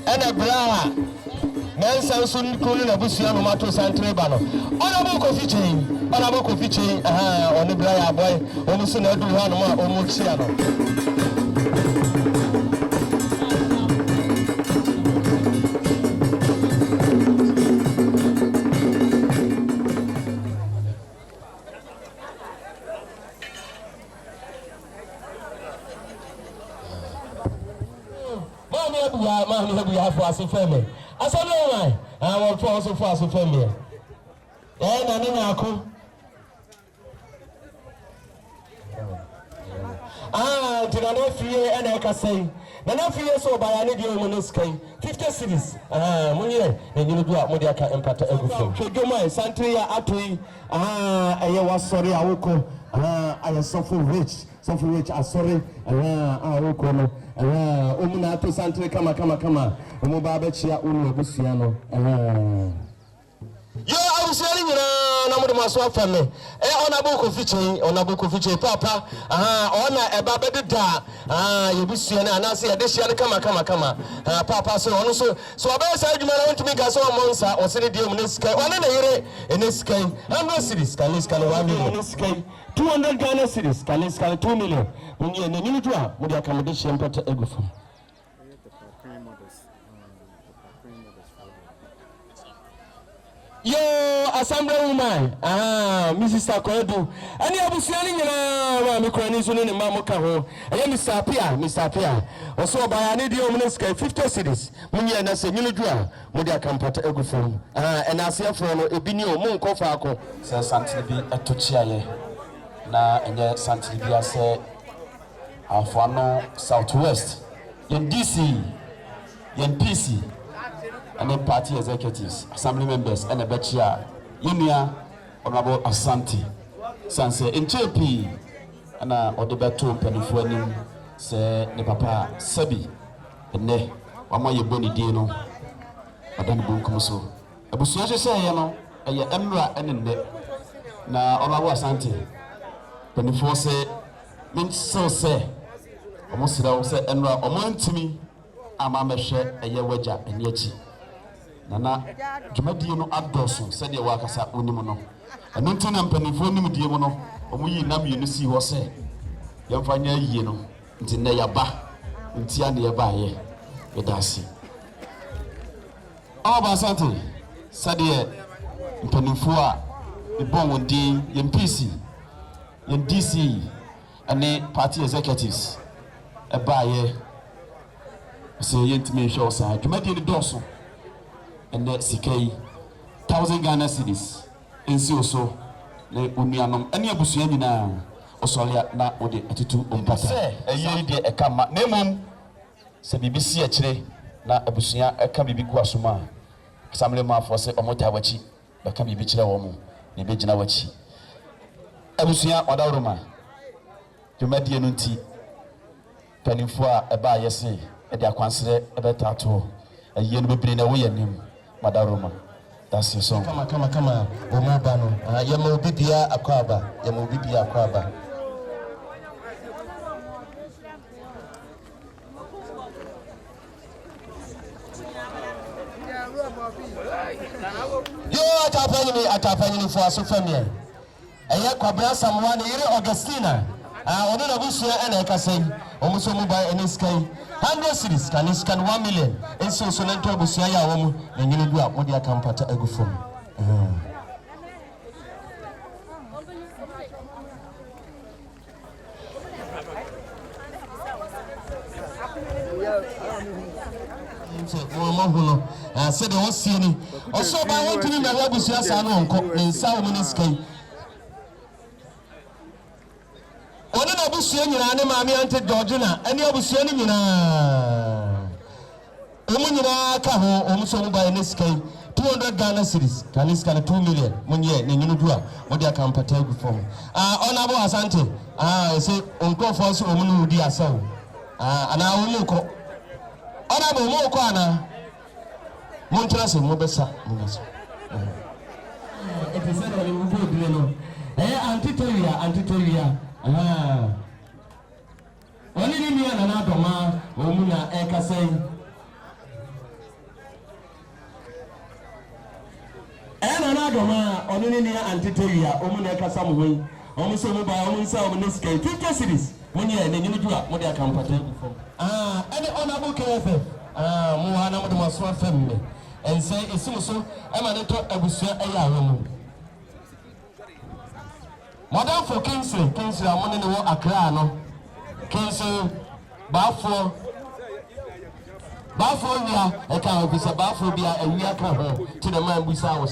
ana bra mensa sun kunu na busia no mato santre ba no ona bo ko fiche oni bra ya boy onu so na du ha no ma o mu chia no you have for us family. I said no why. I want for us for us family. Na aku. Tina free and I can say. Na free so by any deal on this sky. 50 cities. Munye and you do what Modiaka impact everything. So do my Santria Atui. I was sorry I will call. I am so rich. Something which I sorry, I will come. Umuna to Santre, kama, Umubabechia, Busiano. Yo, I was saying, number of my family. On a book of fiche, Papa, on a babette da, you Busiana, and I say, this year, kama, Papa, so I better say, you want to make us all monster or send it in this sky, one in this sky, and no cities, can this kind of 1 million in this sky. 200 Ghana cities, Kalis 2 million. When you new draw, with the accommodation, but everything. Yo, assembly woman, Mrs. Sakodu. Any of us selling in Mamoka, Mr. Pia. Also, by an idiom, 50 cities. When you are not saying you draw, with the accompany everything. And I say for a binio, Monko Fako, says something at Tuchia. Na enye Santilibia se afano Southwest yen DC yen PC and then party executives assembly members and a betcha yenia honorable Asante sanse NJP ana odebeto penifo anim se ne papa Sabi enne wama ye boni die no adan bunkum so abusuya se ye no eye emra enenne na honorable Asante penifo se min so se omo sira se enra omo ntimi ama mehwe eye waja eniachi nana dwumadie no adoso se de wakasa onim no eno ntina penifo nim die mu no omo yi nam yenu si ho se yemfanya yie no ntina yaba ntia ne yaba ye edasi Aba Asante sade penifo a ibon wondin yem PC in DC and the party executives a buyer say yet me show side to make the dorsal and that CK 1,000 Ghana cedis in so le unianom any abusuani na osolia na ode atutu ompata ɛyɛ de ɛka ma na mmom sɛ bibisi akyire na abusua ɛka bibi ku asoma assembly ma for sɛ ɔmota wachi bɛka bibi kyerɛ wɔ mu na bɛgyina wachi abusua ɔdawroma dwumadie no nti panimfo a ɛba yɛse ɛde akwansere ɛbɛtato ɛyɛ no bebre na woyɛ nim madawroma. That's your song. Come on. Omobano. Yamo bibia akwaba. Yo, atapani for us family. Eye kwabra samwa ne yire Augustina. Ono na busia ene kasai. Omuso mu ba ene sky. 100 cities can 1 million. Enso so nento abusia ya wo mu na nyini du a wodi akampata agu fom. Mohuno said the Ossiani also by one to the Abusia Sano in South Minisky. One of Abusian and Mammy Ante Georgina, and the Abusian Umuna Kaho, almost by Nisky, 200 Ghana cities, Kaniska 2 million, Munye, Ninudua, what they can partake from. Honorable Asante, I say, Uncle Foss Umunu Dia so. And I will look. Honorable Mokwana Montrase Mobesa. It is said that we will go Antitoria. Only me and another man, Omuna Eka saying. And another man, only near Antitoria, Omuneka Samuel, almost over by Omunsa Omunisca, 50 cities. When you are in the what they can partake for. Any honorable KFF, Muhana Maswa family, and say, it's so, I'm a little Abusia Ayamu. Madame for Kingsley, I'm on the war Akrano, Kingsley, Bafo, a kind of Bafobia, and Yaka to the man Busao.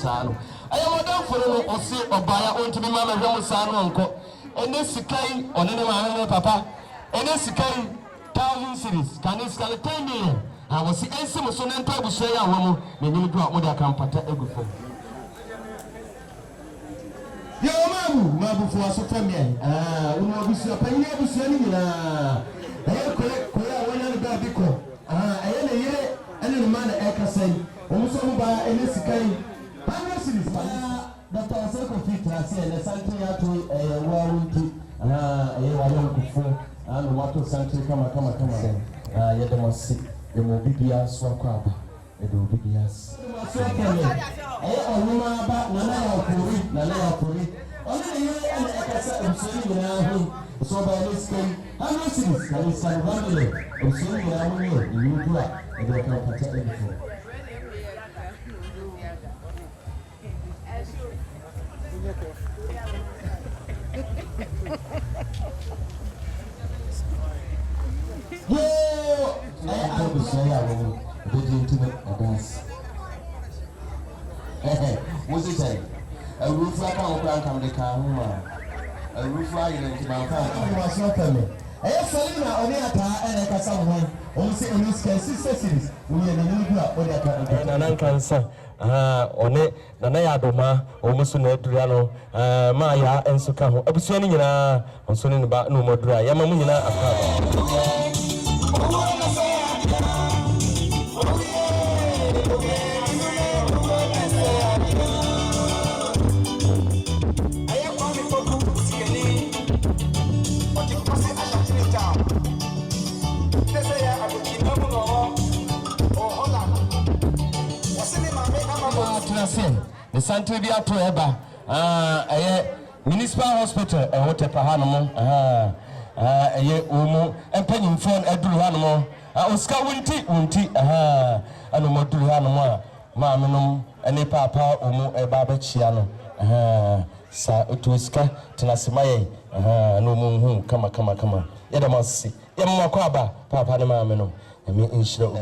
I am Madame for or say or buy a own to be Mamma Ramosano uncle, and this Sikai, or any man, Papa, and this Sikai. 1,000 cities, can you scan 10 million? I was the answer so then to say a woman, when you go with a campata ego for. Yo, Mabu for us, family. We will be a penny of Sunny. I collect one of the Bico. I am a year and a man at Eka almost by any Sikai. 100 cities, Dr. Seko Fita said, the Santia to a warranty, a and what to Santi come. Yet they must see the Mobibia Swakwaba, the Mobibias. Nana Puri. Only you and Ekasa and Sunny now. So by this game, how many cities can we send 1 million? And soon you are here, you do it, and they can protect everything. Yo! I will say I will be intimate advance. What's it say? A roof like our grandmother, the car, a roof like into my family. I have Selina on the attack and I can someone also in this case, cities. We are the new group with a cancer. On it, Nanaya Doma, almost an Adriano, Maya, and Sukaho. Abusianina, on Sonin about no more dry. Yamamina. The Santo Bia to Eba, Municipal Hospital, a hotel Pahanamo, a year Umo, and penning phone at Duhanamo, Oscar Winti, and Moduhanamo, Mamma, and a papa, Umo, a Babachiano, Sa Utuska, Tenasimaye, no moon, come. Yadamasi, Yamakwaba, Papa de Mamino, and me in show.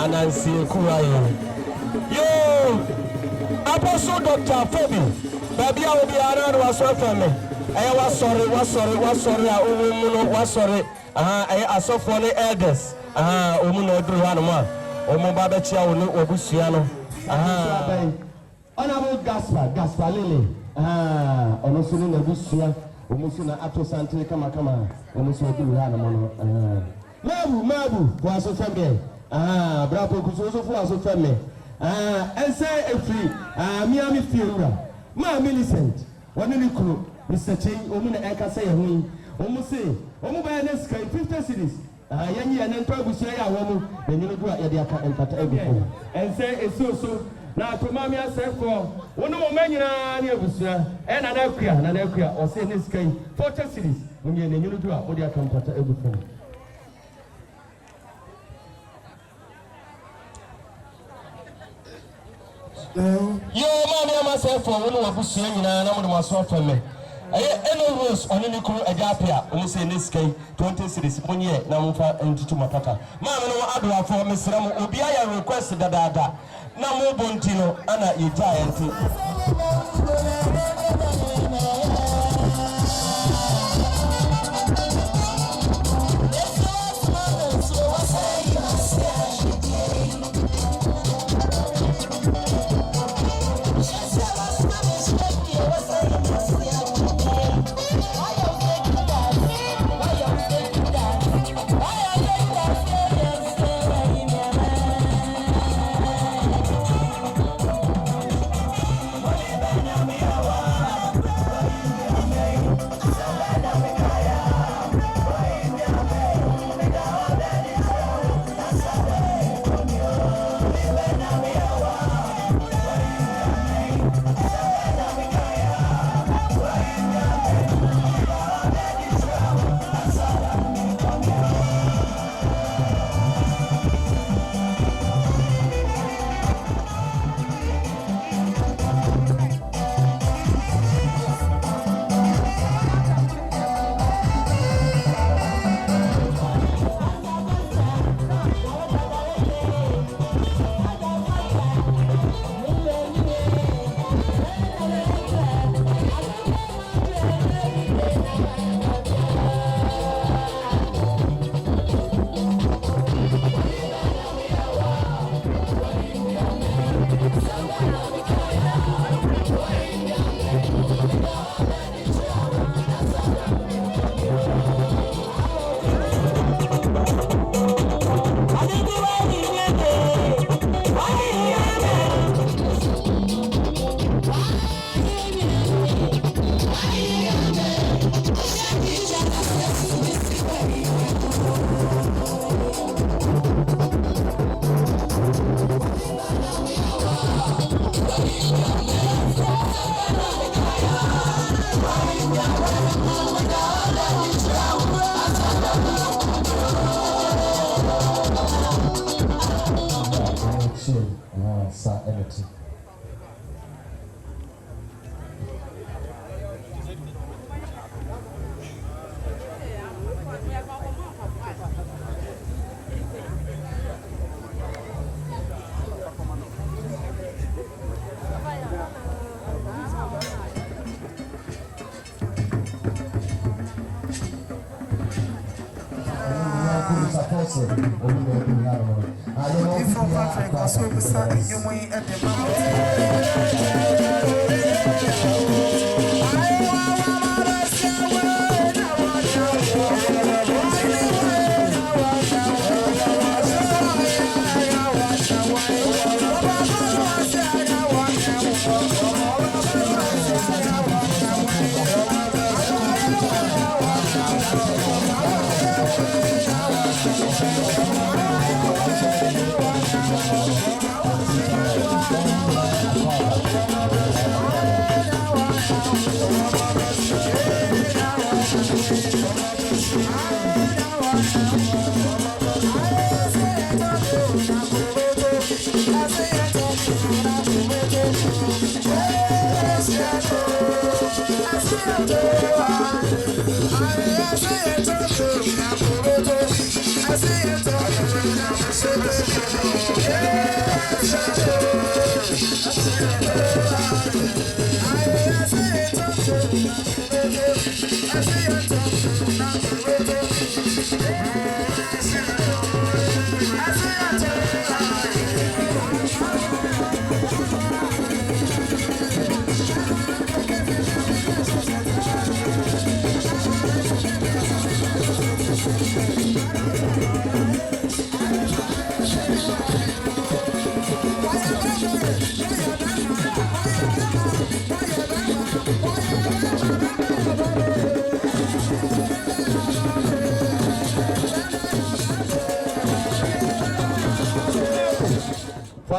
Anansi Kurayo. Yo, Apostle Dr. Fabi, baby, I will be around was for me. I was sorry, was sorry. I saw for the elders. Umuno Druanoma, Omobabachia, Obusiano. Honorable Gaspar Lily. Onosuna Busia, Omusuna Ato Sante, kama, Omusu Druanoma. Mabu, was a family. Bravo, Kuso for us a family. And say a free, Miami Fiora, Ma Millicent, one in the crew, Mr. Ching, Omuna Eka say a wing, Omuse, Omubayanes, 50 cities. Yanni and then probably say a woman, then you go at the account and cut everything. And say it's so. Now, to Mamma said for one more man and an Elkia, or say this case, 40 cities, when you're in the new or the account at everything. Yo, mommy, myself for one of us, and I'm going to for me. I was on any crew a japia, only say this case, 20 cities, 1 year, now into Matata. Mamma, no other for Miss Ram, Obia requested that. Now, more Bontino, Anna, you giant. Ifo Patrick was so beside you when at the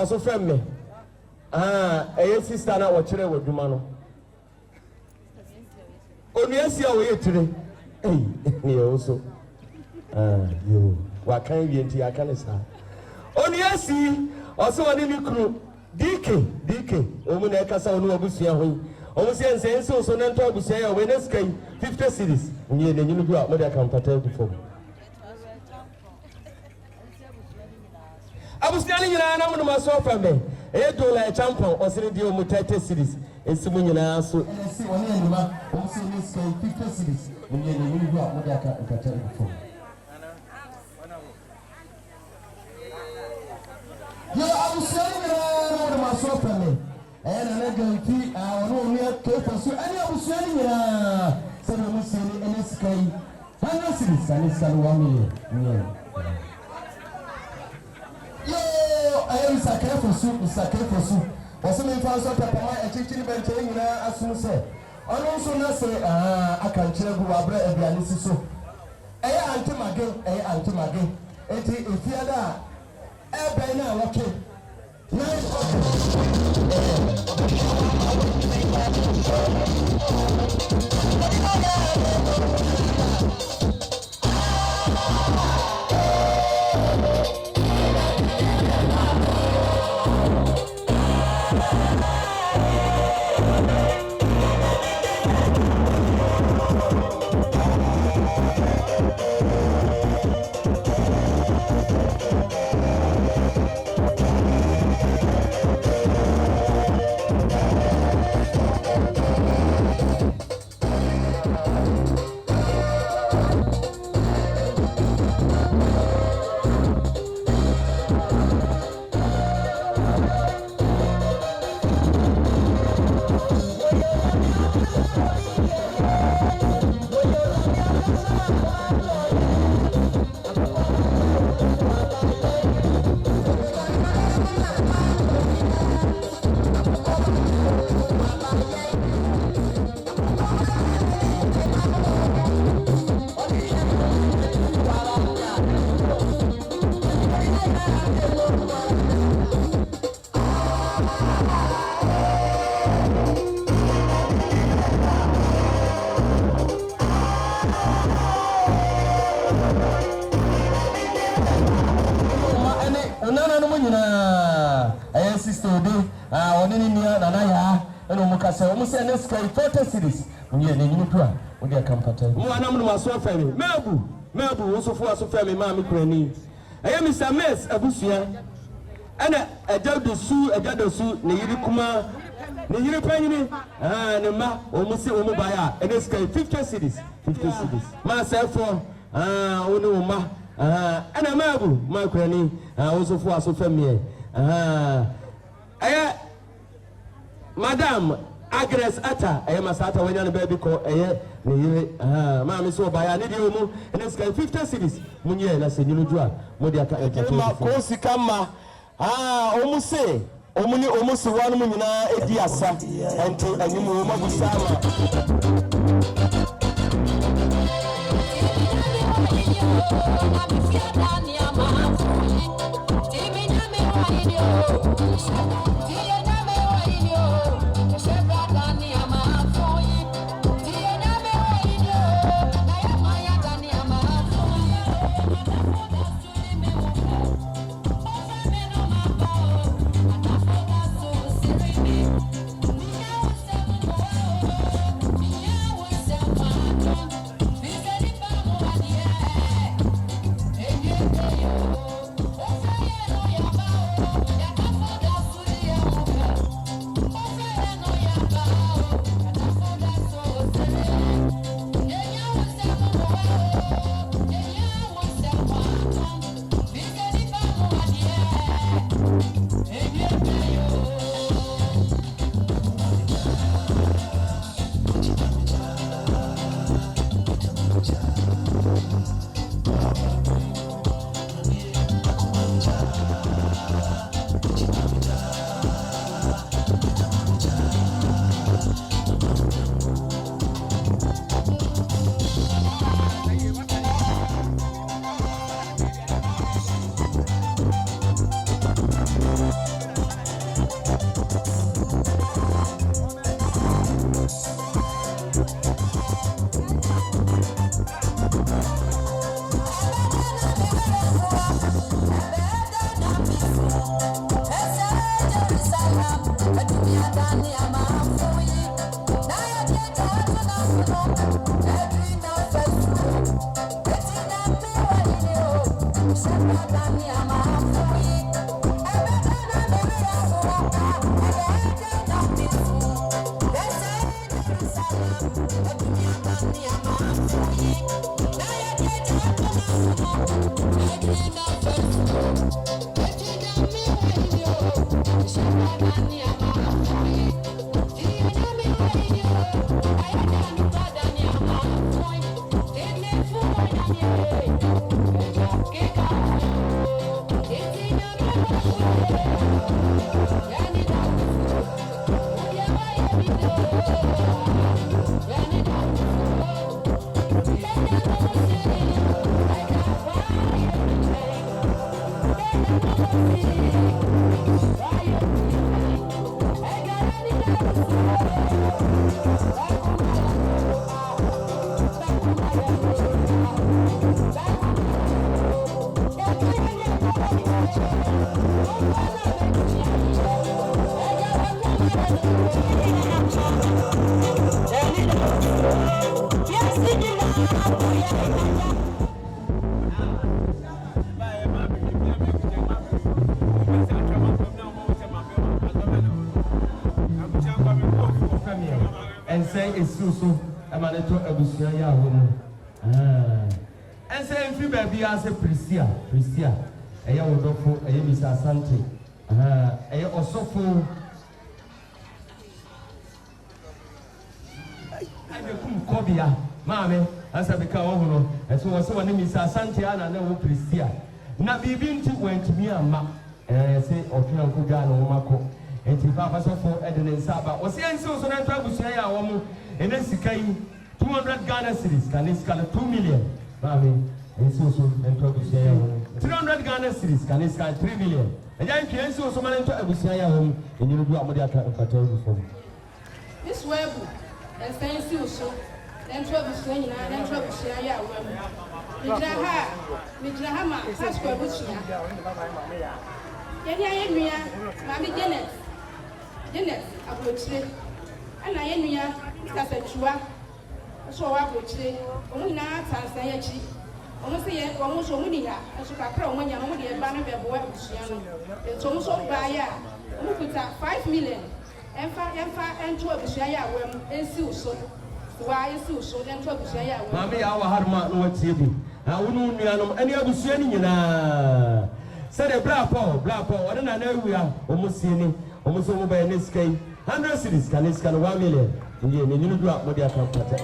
So friend me sister na watchire wadwuma no onuasi a wo yetire ne also yo wa kan wi enti aka ne sa onuasi oso woni mi kru dk omu na ekasa onu abusua ho omu se ense so na nto abusua ya we neskai 50 series nye ne nyinu bi a mo de aka mpata before Abusiani nyina na mo ma so fa me dola champion osiri di omu 30 series esimu nyina so esi woni anima omu se ni sky 50 series nye ne nyinu bi a mo de aka mpata before yo abusiani nyina na mo ma so fa me na ganti ono ni kefa so ani abusiani nyina se no mu se ni sky 100 series ani sky 1 million I am sacrifice. Was a man found out a chicken bench as soon as I also not say, I can tell you about a pianist. So, I am again. If you are that, by now, okay. ne nia na na ya eno mu kasa o mu se ne sky 40 series munye ne nyinu tua o de kampata mu anam no maso afami mebu wo so fo aso fami ma me kurani eye Mr. Mess abusua ana ajadosu ne yiri kuma ne yiri panyini ne ma o mu se o mu baya ene sky 50 series ma se fo o ne o ma ana mebu ma kurani wo so fo aso fami eye Madam Agnes Ata masata wanya no baby ko ne yire ma me so baya ne die mu ene sky 50 series munye na se nyinu dua mo dia ka ma ko sika ma omuse wanu mu nyina edi asa ente anyimu magusama and say it's so amaneto abusia ya hono and say if you baby as a Priscia eya wodofo eya Mr. Asante eya osofo aye kum kobia maame asa beka wo hono eso wo se woni Mr. Asante ana na wo Priscia na bibi nti wantumi ama say otwe nkogwa na wo mako enti papa sofo edene nsaba o se ensi so na twa busua ya wo mu ene sika yi 200 Ghana cedis kan skala 2 million maame ensi so na twa busua ya wo 300 Ghana cedis kan skala 3 million eja nki ensi so ma na twa busua ya wo mu enyiru du amode aka mfata wo fo this webu ensi so na twa busua nyina na twa busua ya wo mu midra ha ma pasco busua yeni aye nua maami Janet Janet Abrochire ɛna yɛ nua Kasachua so wa Abrochire ɔmo nyinaa tansan akyi ɔmo sɛ yɛ ɔmo so ɔmo ni ha ɛso kakra ɔmo nya ɔmo de ba no bɛboa abusua no nti ɔmo so ba yɛ a ɔmo kuta 5 million ɛmfa ɛnto abusua yɛ awɔ mu ɛnsiw so wa ɛnsiw so ɛnto abusua yɛ awɔ mu maame yɛ awa haruma no watie bi a wo no nuanom ɛne abusua no nyinaa sɛde bra paul ɔne na na awia ɔmo sie ni ɔmo so ɔmo bɛyɛ ne sika yi 100 cities ka ne sika no 1 million ndiye ne nyinu do a mo de aka pata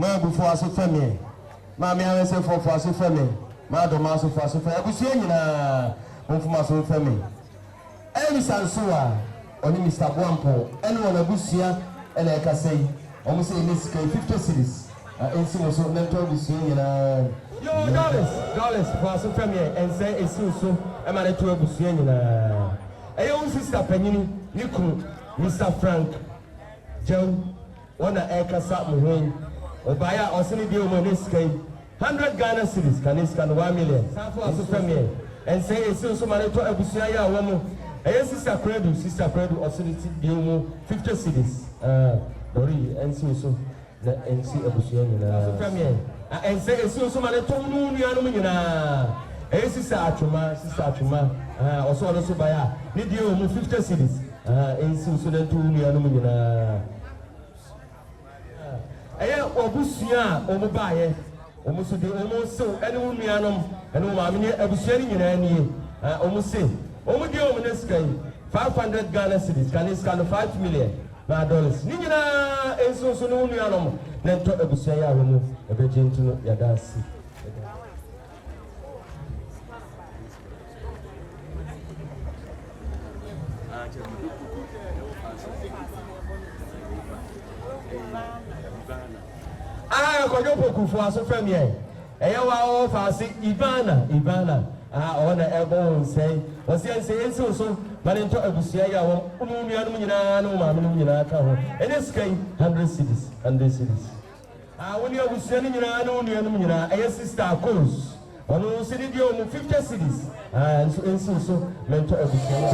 Mabu for us family. Mammy, I say for us family. Madam, also for us family. I was saying, from us family. Any Sansua, only Mr. Wampo, anyone a Busia, and I can say, almost in this case, 50 cities. And so, then told the singing. Yo, dollars for us family, and say it's so, I'm at a tour Busia. A young sister Penny, Niku, Mr. Frank, John, one that I can start moving. Obaya osini di omoneske 100 Ghana cedis kaniskan 1 million safu aso premier and say esi so mane to abusia ya womo eye sister credu osini di omo 50 cedis dori ensi so na ensi abusia ni na aso premier and say esi so mane to nu nuanu nyina eye sister atuma oso so baya ni di omo 50 cedis ensi so na to nuanu nyina eye obusia omubaye omusude omuso ene unuanom ene maamene abusua ni nyina ani omuse omudi omuneskai 500 Ghana cedis kaniskan 5 million na dollars ni nyina enso so ne unuanom na to abusua ya womu ebejentu no yadasi Kojopo kufu aso family eyewa o fasi Ivana ona ebo say enso so mane to abusia ya wo nuanu nyina no ma no nyina ka ho eneskai 100 cedis woni abusia ni nyina no nuanu nyina eye sister cause ono sidi dio mu 50 cedis enso so mane to abusia ya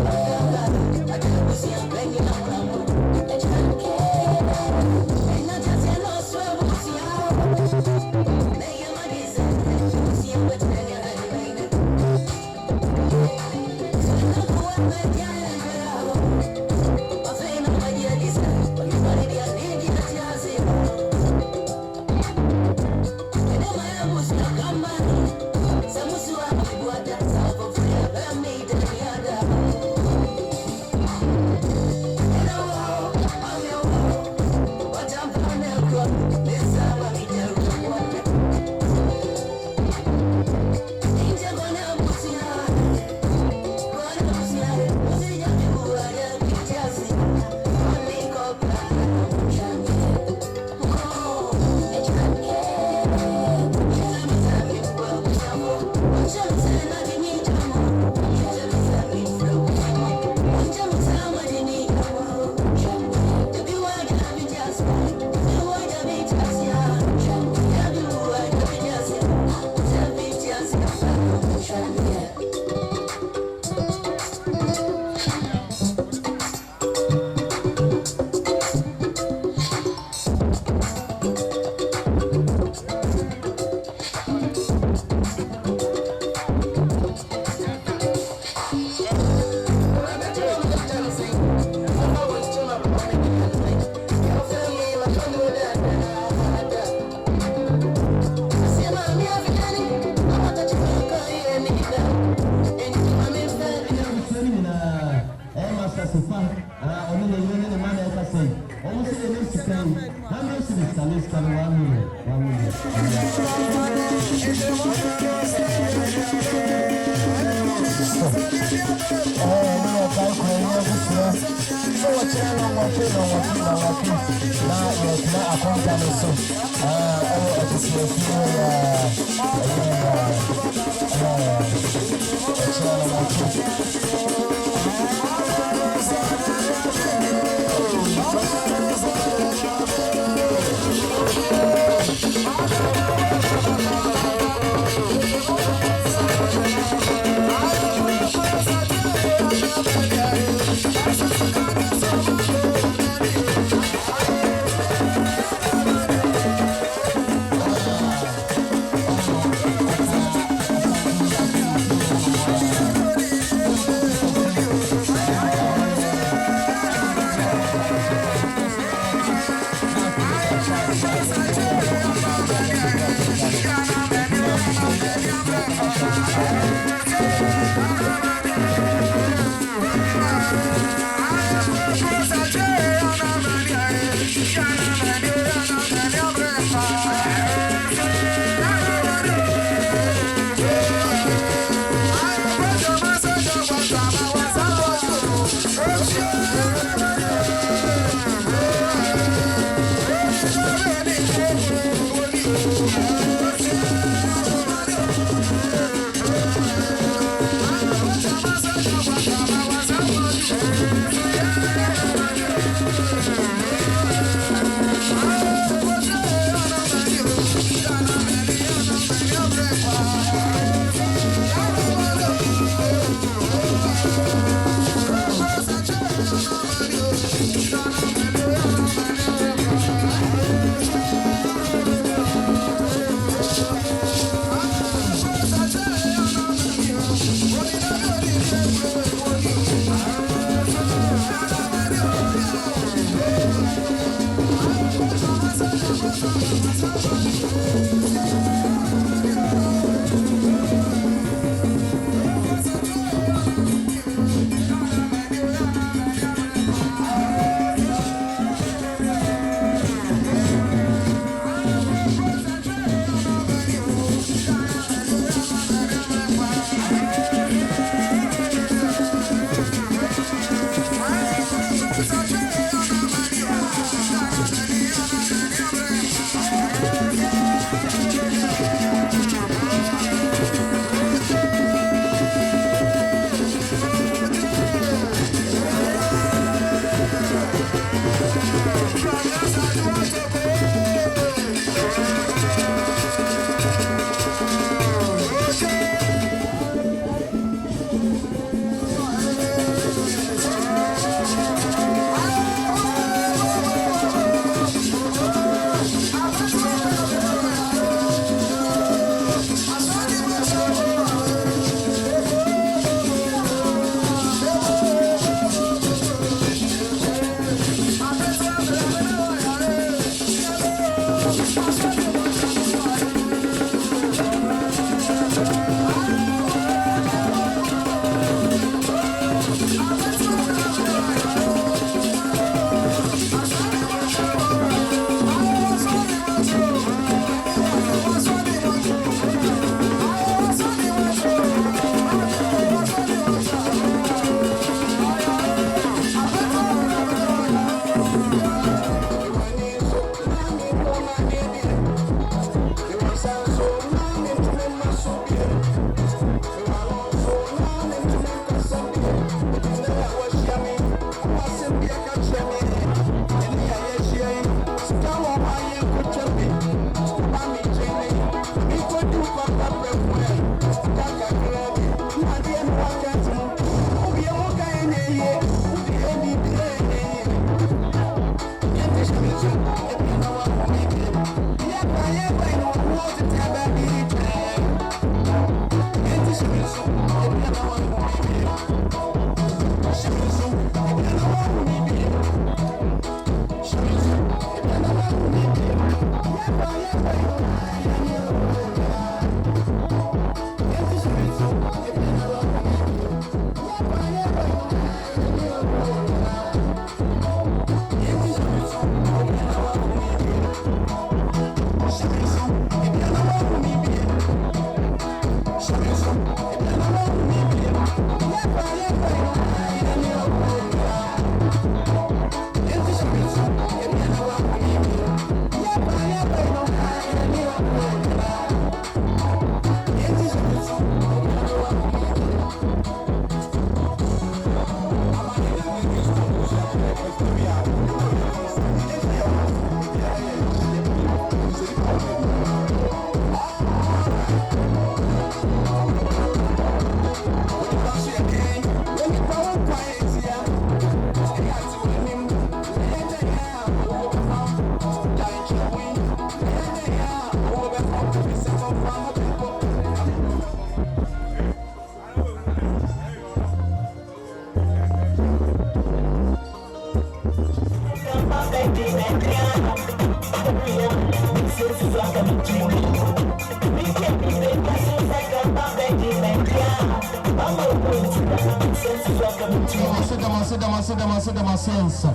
Damasensa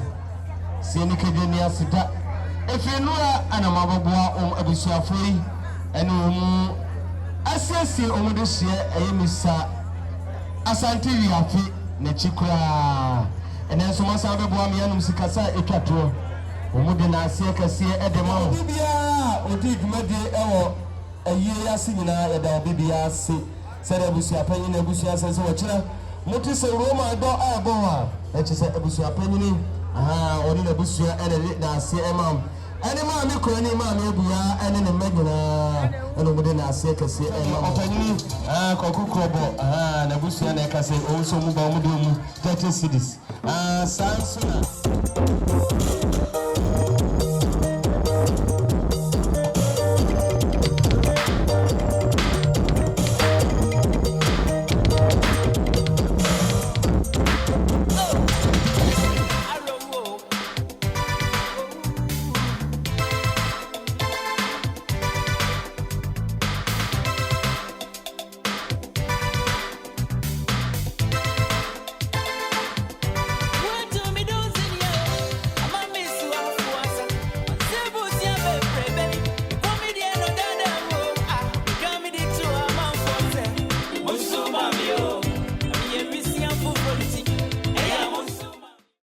Sieni Kegenia Sita Efenua and a Mababua Abishafui and Assessi Omodusia Emisa Asante Yafi Nechikra and then some Sababuami and Musikasa Ekato Omudina Siakasia Edema Bibia Odi Medi Ewo a year singina Yada Bibia Si Sarabusia Penny Nebusia says Wachina Motis Roma do Aboa. Let's say Abusia Penny, or in Abusia and a lit dance, Emam. And a man, you can name Mamma, and in a Megana, and over the Naseka, say, and Kokukobo, and Abusia, and I can say also Mubamudum, 30 cities. Sansuna.